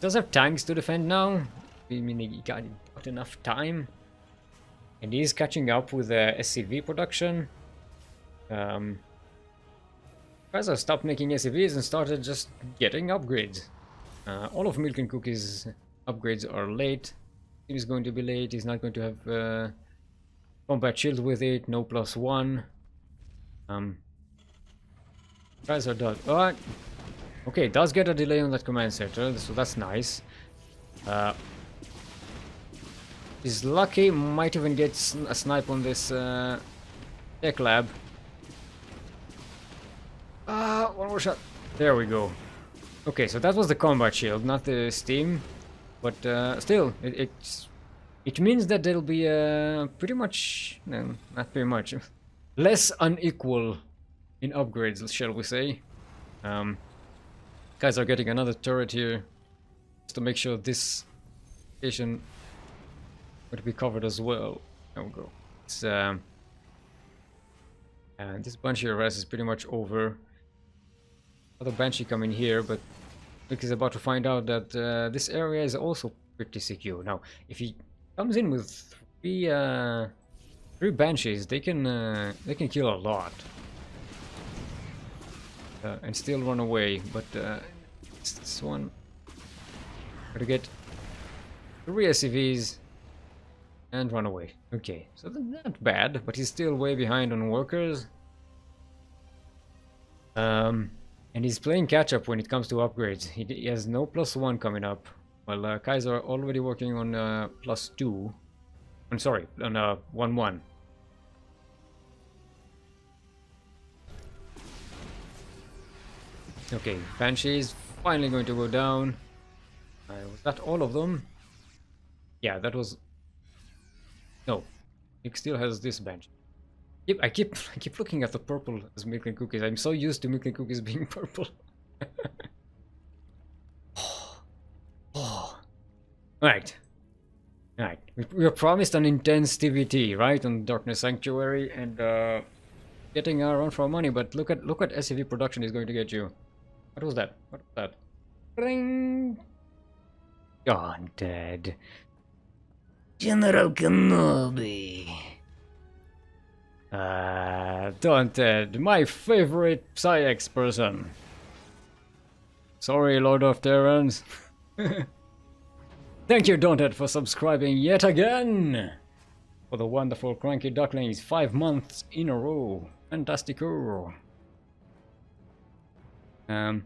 Does have tanks to defend now. I mean, he got enough time. And he's catching up with SCV production. Guys have stopped making SCVs and started just getting upgrades. All of Milk and Cookies upgrades are late. He's going to be late. He's not going to have combat shield with it. No +1. Guys are done. Alright. Okay, does get a delay on that command center, so that's nice. He's lucky, might even get a snipe on this tech lab. One more shot. There we go. Okay, so that was the combat shield, not the steam. But still, it means that there'll be pretty much, no, not pretty much, less unequal in upgrades, shall we say. Guys are getting another turret here, just to make sure this station would be covered as well. There we go. It's, and this Banshee arrest is pretty much over. Another Banshee coming here, but Luke is about to find out that this area is also pretty secure. Now, if he comes in with three Banshees, they can kill a lot. And still run away, but this one got to get 3 SCVs And run away. Okay, so that's not bad, but he's still way behind on workers. And he's playing catch-up when it comes to upgrades. He has no +1 coming up, while Kaiser already working on +2. I'm sorry, on 1-1. Okay, Banshee is finally going to go down. Was that all of them? Yeah, that was... No, it still has this bench. I keep looking at the purple as milk and cookies. I'm so used to milk and cookies being purple. Oh. Right. Right. We were promised an intense TVT, right? On Darkness Sanctuary and getting our run for our money, but look at SCV production is going to get you. What was that? What was that? Ring. Gone dead. General Kenobi. Daunted, my favorite Psyx person. Sorry, Lord of Terrans. Thank you, Daunted, for subscribing yet again. For the wonderful CranKy Ducklings, 5 months in a row. Fantastico. Alright,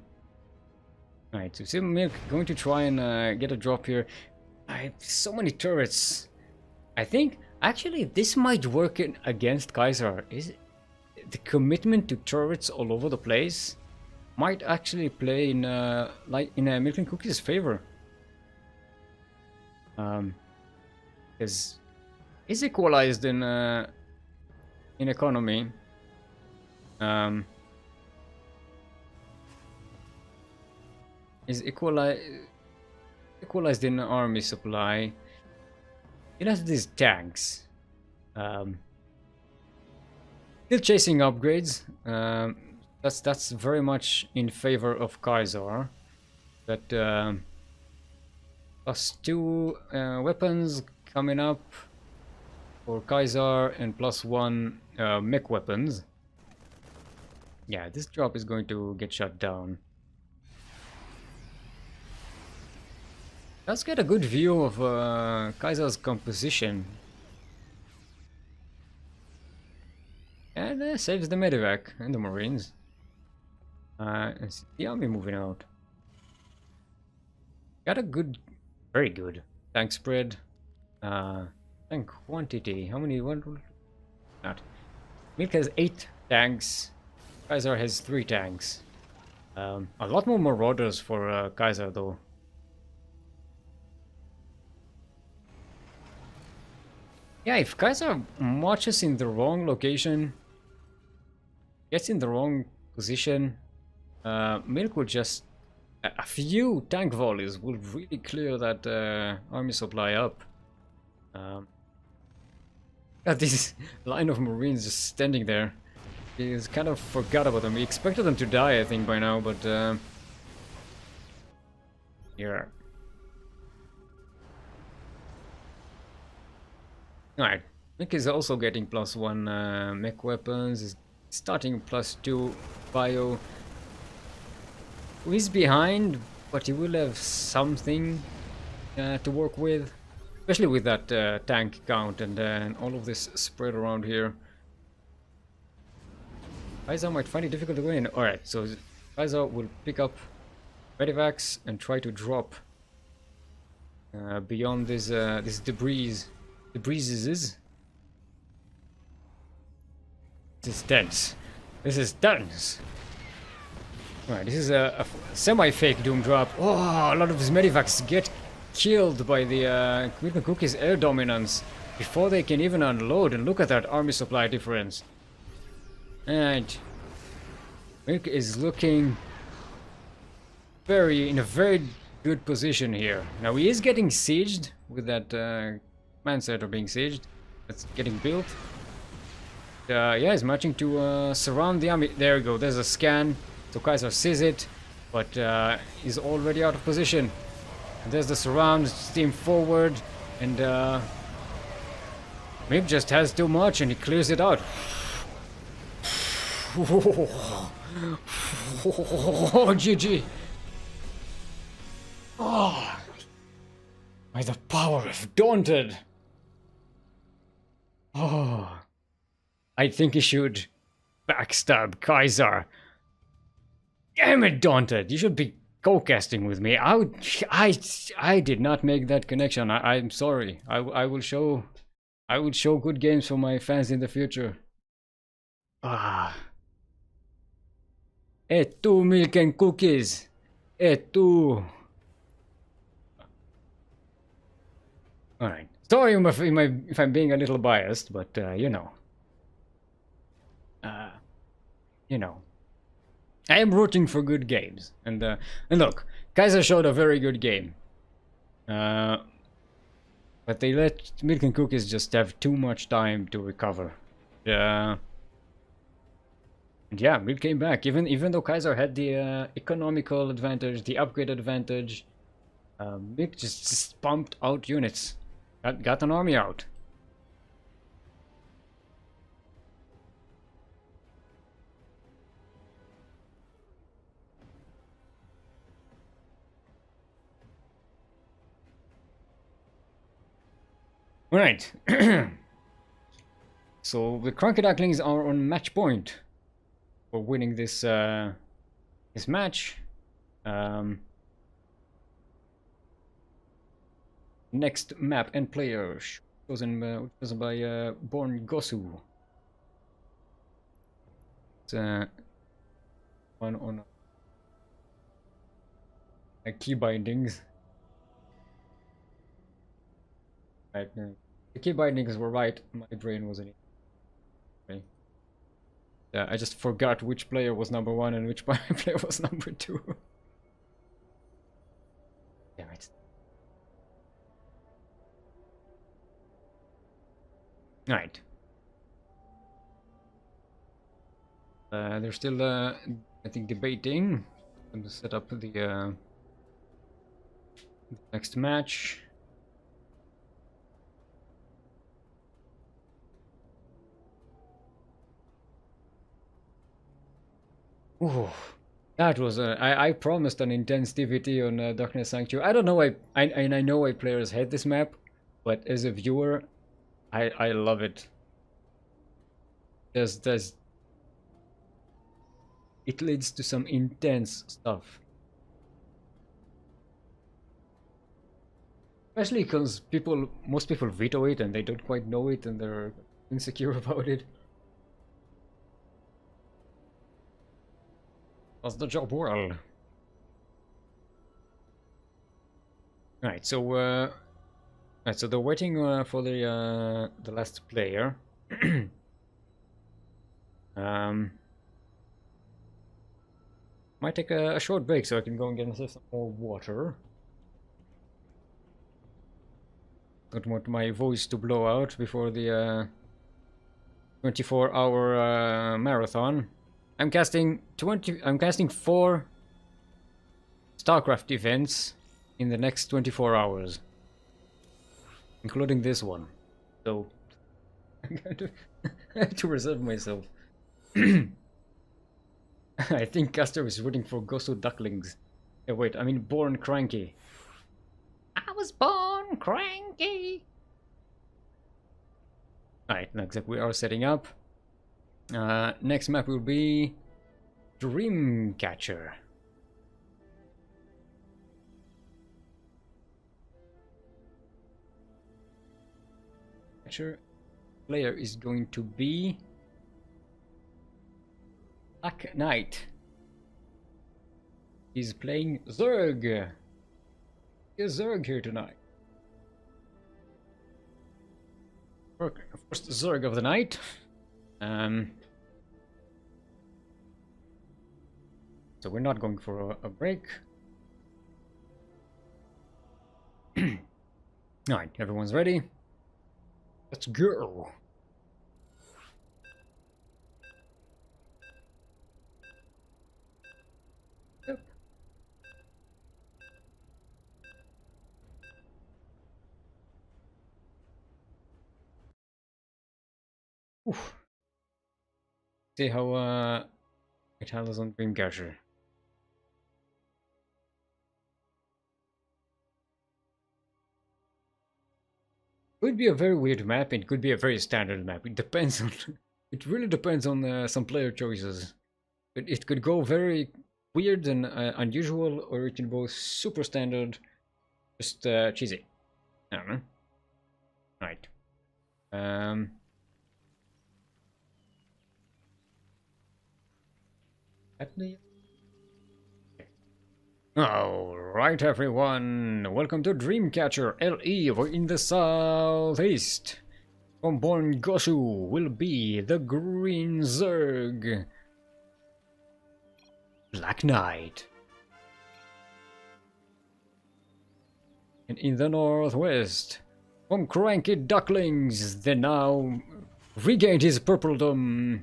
so Silver Milk going to try and get a drop here. I have so many turrets. I think actually this might work against Kaiser. Is it, the commitment to turrets all over the place might actually play in like in Milk and Cookies' favor. Because it's equalized in economy. Is equalized in army supply. It has these tanks. Still chasing upgrades. That's very much in favor of Kaiser. That +2 weapons coming up for Kaiser and +1 mech weapons. Yeah, this job is going to get shut down. Let's get a good view of Kaiser's composition. And saves the medevac and the marines. And the army moving out. Got a good, very good tank spread. Tank quantity. How many? Not. Milk has 8 tanks. Kaiser has 3 tanks. A lot more marauders for Kaiser though. Yeah, if Kaiser marches in the wrong location, gets in the wrong position, Milk will just... A few tank volleys will really clear that army supply up. Got this line of marines just standing there. He's kind of forgot about them. He expected them to die, I think, by now, but... yeah. Alright, Mick is also getting +1 mech weapons, is starting +2 bio. He's behind, but he will have something to work with, especially with that tank count and all of this spread around here. Kaiser might find it difficult to win. Alright, so Kaiser will pick up Medivacs and try to drop beyond this debris. This is dense. This is dense. Alright, this is a semi-fake doom drop. Oh, a lot of these medivacs get killed by the Milk and Cookies air dominance before they can even unload. And look at that army supply difference. Alright. Milk is looking in a very good position here. Now he is getting sieged with that command center being sieged. That's getting built. Yeah, he's marching to surround the army. There we go. There's a scan. So Kaiser sees it, but he's already out of position. And there's the surround. Steam forward, and Mib just has too much, and he clears it out. Oh, GG. Oh, by the power of Daunted. Oh, I think he should backstab Kaiser. Damn it, Daunted! You should be co-casting with me. I did not make that connection. I'm sorry. I will show. I will show good games for my fans in the future. Ah. Et tu, milk and cookies. Et tu. All right. Sorry if I'm being a little biased, but you know. Uh, you know. I am rooting for good games, and look, Kaiser showed a very good game. But they let Milk and Cookies just have too much time to recover. And yeah, Milk came back. Even though Kaiser had the economical advantage, the upgrade advantage, Milk just pumped out units. Got an army out. Alright. So the CranKy Ducklings are on match point for winning this this match. Next map and player chosen by Born Gosu. It's one on key bindings. Right, the key bindings were right. My brain wasn't. Okay. Yeah, I just forgot which player was number 1 and which player was number 2. Damn it. Alright. They're still, I think, debating to set up the next match. Ooh, that was I promised an intense TVT on Darkness Sanctuary. I don't know why, I know why players hate this map, but as a viewer, I love it. There's it leads to some intense stuff. Especially because most people veto it and they don't quite know it and they're insecure about it. Does the job well. Right, so right, so they're waiting for the last player. Might take a short break so I can go and get myself some more water. Don't want my voice to blow out before the 24-hour marathon. I'm casting 4 StarCraft events in the next 24 hours, including this one. So I'm going to reserve myself. I think Caster is rooting for Gosu Ducklings. Wait, I mean Born CranKy. I was born cranky. Alright, next up we are setting up. Next map will be Dreamcatcher. Player is going to be Black Knight. He's playing Zerg. Is Zerg here tonight? First Zerg of the night. So we're not going for a break. Alright, everyone's ready. Let's go. Yep. Oof. See how it handles on Dreamcatcher. Could be a very weird map. It could be a very standard map. It depends on. It really depends on some player choices. It could go very weird and unusual, or it can go super standard, just cheesy. I don't know. Right. Um. Alright everyone, welcome to Dreamcatcher LE. We're in the southeast. Comborn Gosu will be the Green Zerg. Black Knight. And in the northwest, from CranKy Ducklings, they now regained his purpledom.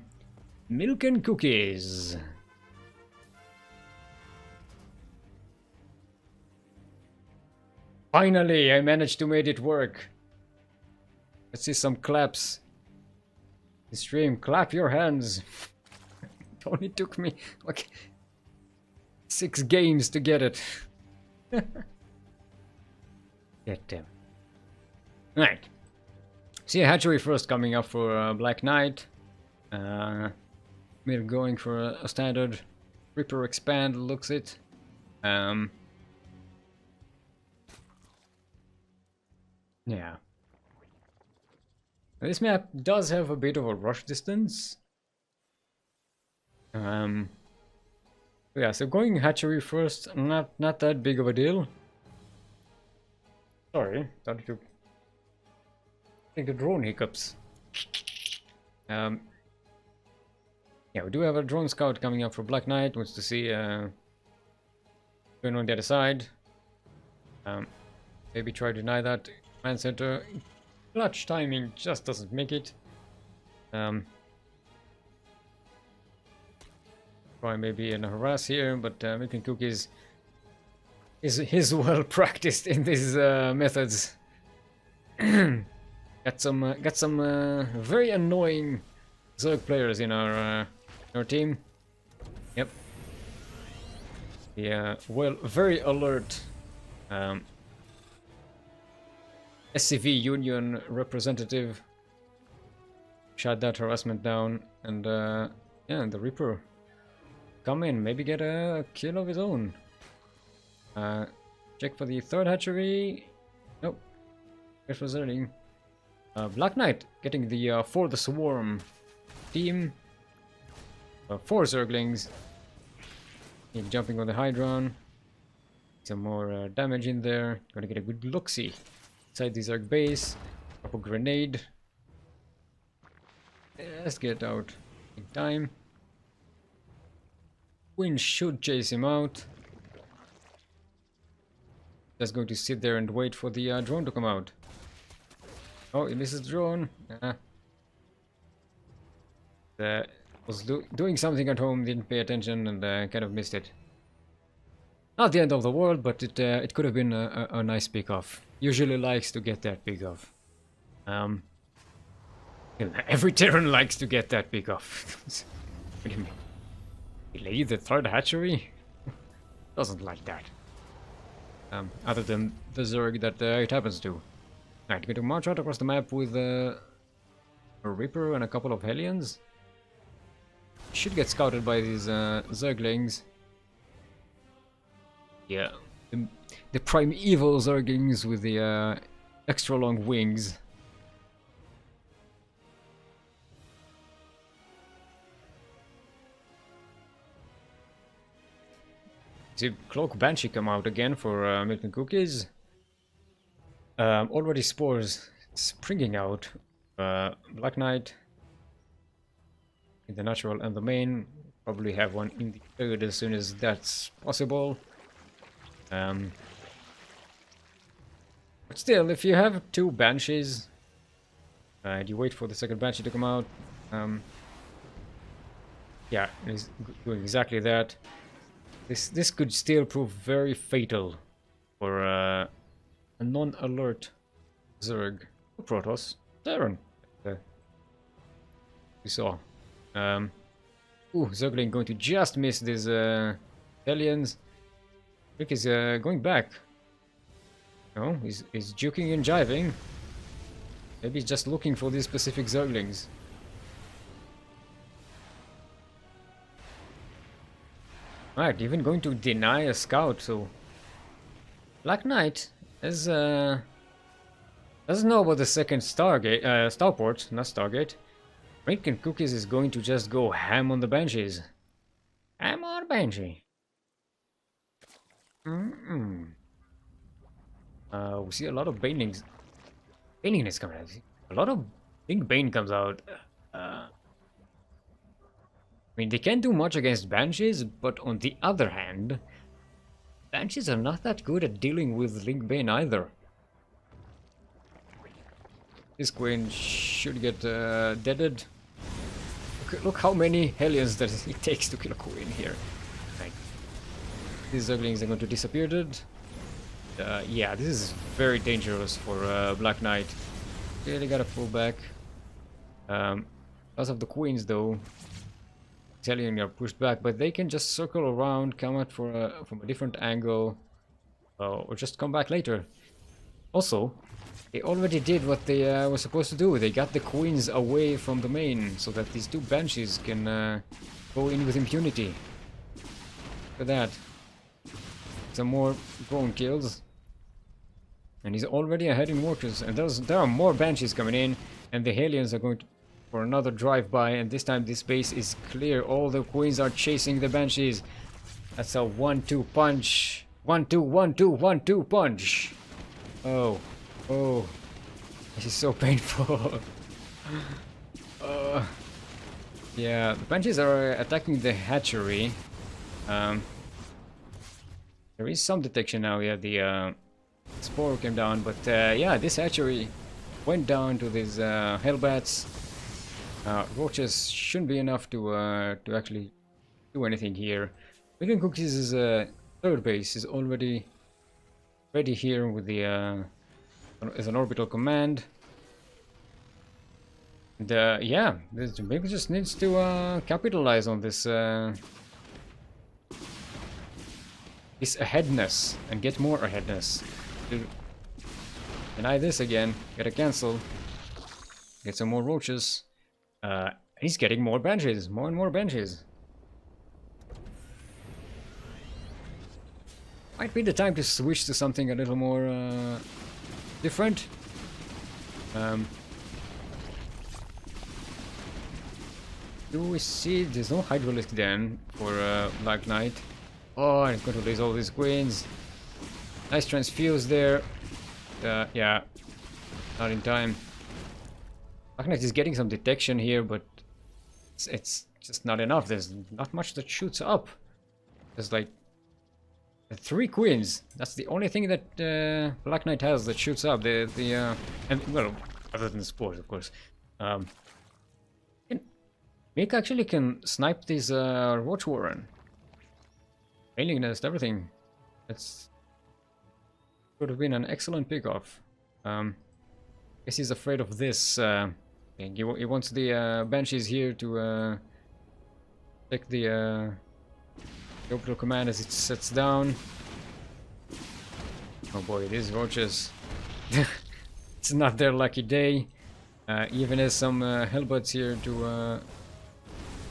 Milk and cookies. Finally, I managed to make it work. Let's see some claps. The stream, clap your hands. It only took me like 6 games to get it. Get them. Right. See a hatchery first coming up for Black Knight. We're going for a standard Ripper expand, looks it. Yeah. This map does have a bit of a rush distance. Yeah, so going hatchery first, not that big of a deal. Sorry, thought you think the drone hiccups. Yeah, we do have a drone scout coming up for Black Knight. Wants to see going on the other side. Maybe try to deny that. Man center, clutch timing just doesn't make it. Try maybe in a harass here, but making cookies is well practiced in these methods. got some very annoying Zerg players in our team. Yep. Yeah, well, very alert. SCV Union representative shut that harassment down, and yeah, the Reaper come in, maybe get a kill of his own. Check for the third hatchery. Nope. Guess was earning. Black Knight getting the for the swarm team. 4 Zerglings. Jumping on the Hydron. Some more damage in there. Gonna get a good look-see. Inside the Zerg base. Drop a grenade. Let's get out in time. Wind should chase him out. Just going to sit there and wait for the drone to come out. Oh, he misses the drone. Was doing something at home, didn't pay attention, and kind of missed it. Not the end of the world, but it could have been a nice pick-off. Usually likes to get that pick-off. Every Terran likes to get that pick-off. What do you mean? Delay the third hatchery? Doesn't like that. Other than the Zerg that it happens to. Alright, going to march out across the map with a Reaper and a couple of Hellions. Should get scouted by these Zerglings. Yeah, the primeval Zerglings with the extra long wings. See Cloak Banshee come out again for milk and cookies. Already spores springing out. Black Knight in the natural and the main. Probably have one in the third as soon as that's possible. But still, if you have 2 Banshees, and you wait for the second Banshee to come out, yeah, he's doing exactly that. This could still prove very fatal for a non-alert Zerg. Protoss. Terran. We saw. Zergling going to just miss these Hellions. Rick is going back. No, he's juking and jiving. Maybe he's just looking for these specific Zerglings. Right, even going to deny a scout, so Black Knight is doesn't know about the second Stargate, Starport, not Stargate. Rankin Cookies is going to just go ham on the Banshees. Ham on Banshee. We see a lot of Banelings. Baneling is coming out. A lot of Big Bane comes out. I mean, they can't do much against Banshees, but on the other hand, Banshees are not that good at dealing with Link Bane either. This Queen should get deaded. Look how many Hellions that it takes to kill a Queen here. Right. These Zerglings are going to disappear. Yeah, this is very dangerous for Black Knight. Yeah, they gotta pull back. Because of the Queens though, Hellion are pushed back, but they can just circle around, come out from a different angle, or just come back later. Also, they already did what they were supposed to do. They got the Queens away from the main, so that these two Banshees can go in with impunity. Look at that. Some more drone kills. And he's already ahead in Mortars. And there are more Banshees coming in, and the Hellions are going for another drive-by, and this time this base is clear. All the Queens are chasing the Banshees. That's a 1-2 punch. 1-2, 1-2, 1-2 punch. Oh. Oh. This is so painful. Yeah, the Banshees are attacking the hatchery. There is some detection now. Yeah, the Spore came down, but yeah, this hatchery went down to these Hellbats. Roaches shouldn't be enough to actually do anything here. Milk Cookies' third base is already ready here with the as an orbital command. And yeah, maybe just needs to capitalize on this this aheadness and get more aheadness. Deny this again, gotta cancel, get some more roaches. He's getting more Banshees, more and more Banshees. Might be the time to switch to something a little more different. Do we see there's no Hydralisk then for Black Knight? Oh, and it's going to lose all these Queens. Nice transfuse there. Yeah, not in time. Black Knight is getting some detection here, but it's just not enough. There's not much that shoots up. There's like 3 Queens. That's the only thing that Black Knight has that shoots up. And well, other than the Spores, of course. Mick actually can snipe this Roach Warren. Mailing Nest, everything. That's could have been an excellent pickoff. Guess he's afraid of this. He wants the Banshees here to take the orbital command as it sets down. Oh boy, these roaches. It's not their lucky day. Even as some Hellbats here to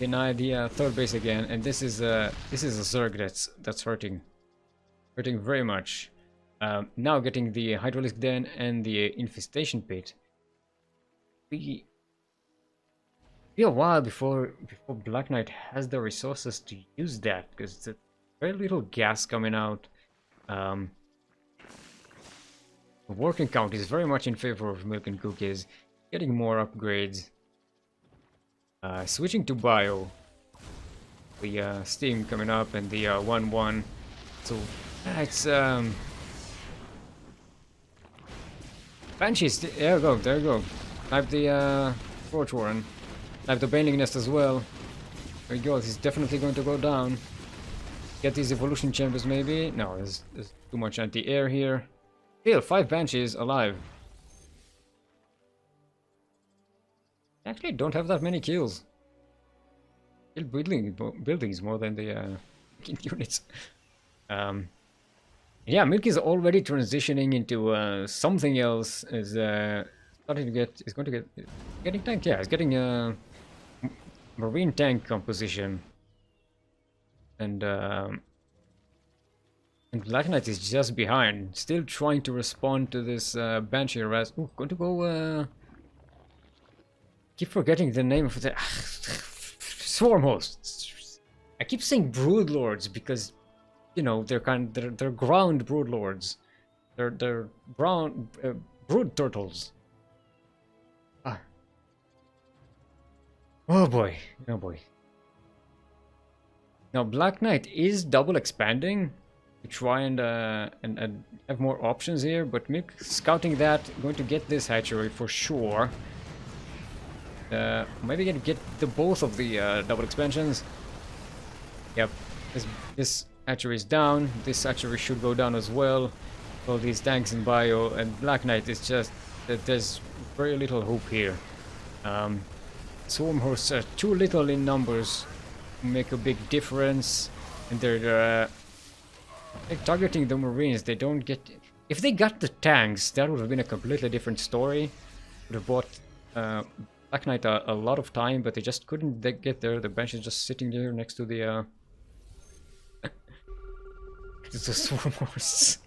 deny the third base again, and this is a Zerg that's hurting very much. Now getting the Hydralisk Den and the Infestation Pit. Be a while before Black Knight has the resources to use that, because there's very little gas coming out. The working count is very much in favor of Milk and Cookies, getting more upgrades. Switching to Bio, the Steam coming up and the 1-1. So it's Banshees. There you go. Type the Roach Warren. Type the Baneling Nest as well. There you go. He's definitely going to go down. Get these evolution chambers maybe. No, there's too much anti-air here. Still, 5 Banshees alive. Actually, don't have that many kills. Still buildings more than the units. Yeah, Milk is already transitioning into something else. Is starting to get. It's going to get getting tanked. Yeah, it's getting a marine tank composition, and Black Knight is just behind, still trying to respond to this Banshee harass. Ooh, going to go. Keep forgetting the name of the swarm hosts. I keep saying brood lords because, you know, they're ground brood lords. They're brown brood turtles. Ah. Oh boy, oh boy. Now Black Knight is double expanding to try and have more options here, but Mick scouting that, going to get this hatchery for sure. Maybe gonna get the both of the double expansions. Yep, this hatchery is down. This hatchery should go down as well. All these tanks in bio, and Black Knight is just that there's very little hope here. Swarm hosts are too little in numbers to make a big difference, and they're targeting the Marines. They don't get. If they got the tanks, that would have been a completely different story. Would have bought Black Knight a lot of time, but they just couldn't get there. The bench is just sitting there next to the the swarm hosts.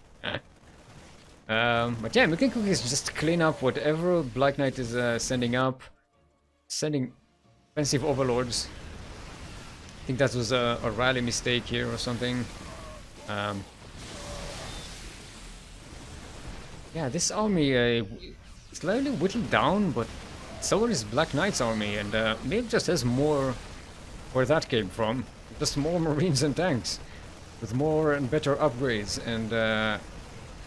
But yeah, Milk and Cookies just clean up whatever Black Knight is sending up. Sending offensive overlords. I think that was a rally mistake here or something. Yeah, this army slightly whittled down, but so is Black Knight's army, and Milk just has more where that came from. Just more Marines and tanks with more and better upgrades, and I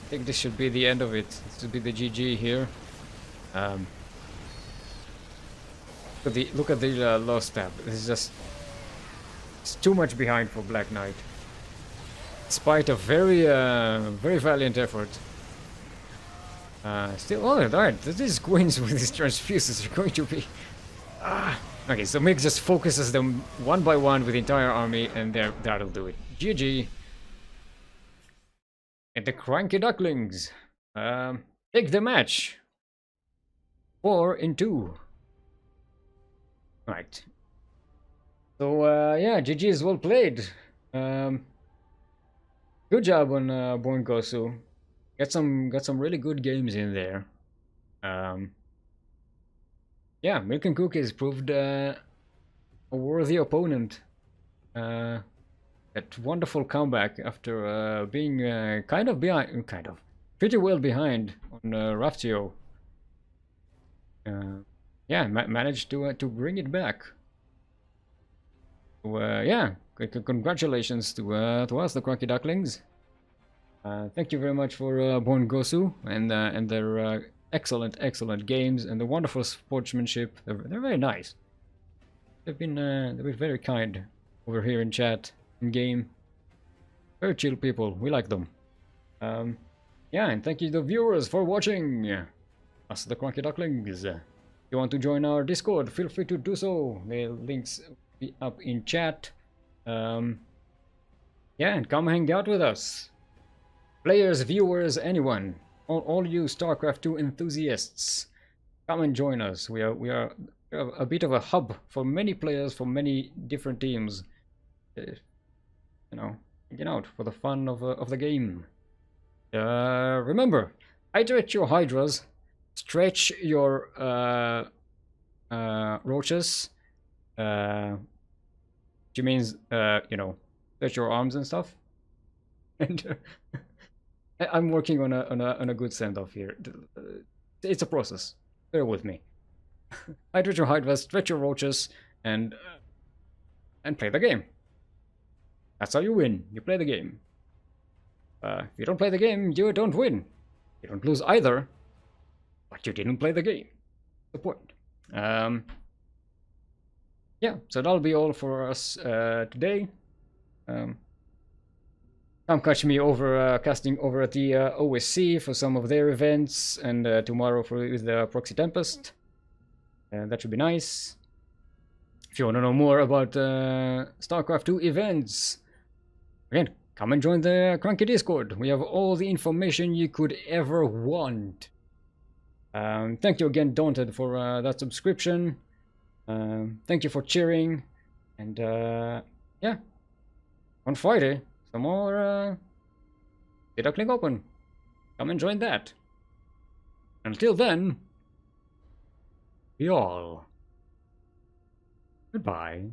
think this should be the end of it. This should be the GG here. Look at the loss tab. This is just it's too much behind for Black Knight, despite a very very valiant effort. Still, oh, alright. These queens with these transfuses are going to be. Okay, so Mick just focuses them one by one with the entire army, and that'll do it. GG. And the CranKy Ducklings take the match. 4-2. Right. So yeah, GG is well played. Good job on Born Gosu. Got some really good games in there. Yeah, Milk and Cookies proved a worthy opponent. That wonderful comeback after being pretty well behind on Raftio. Yeah, managed to bring it back. So, yeah, congratulations to us, the CranKy Ducklings. Thank you very much for Born Gosu and their excellent games and the wonderful sportsmanship. They're very nice. They've been very kind over here in chat, in game. Very chill people. We like them. Yeah, and thank you to the viewers for watching. Us, the CranKy Ducklings. If you want to join our Discord, feel free to do so. The links will be up in chat. Yeah, and come hang out with us. Players, viewers, anyone. All you StarCraft 2 enthusiasts. Come and join us. We are a bit of a hub for many players from many different teams. You know, hanging out for the fun of the game. Remember, hydrate your hydras, stretch your roaches, which means you know, stretch your arms and stuff. And I'm working on a good send-off here. It's a process. Bear with me. Hydrate your hydras, stretch your roaches, and play the game. That's how you win. You play the game. If you don't play the game, you don't win. You don't lose either, but you didn't play the game. That's the point. Yeah, so that'll be all for us today. Come catch me over casting over at the OSC for some of their events, and tomorrow with the Proxy Tempest. That should be nice. If you want to know more about StarCraft 2 events, again, come and join the CranKy Discord. We have all the information you could ever want. Thank you again, Daunted, for that subscription. Thank you for cheering. And yeah, on Friday, some more the Duckling Open. Come and join that. Until then, we all goodbye.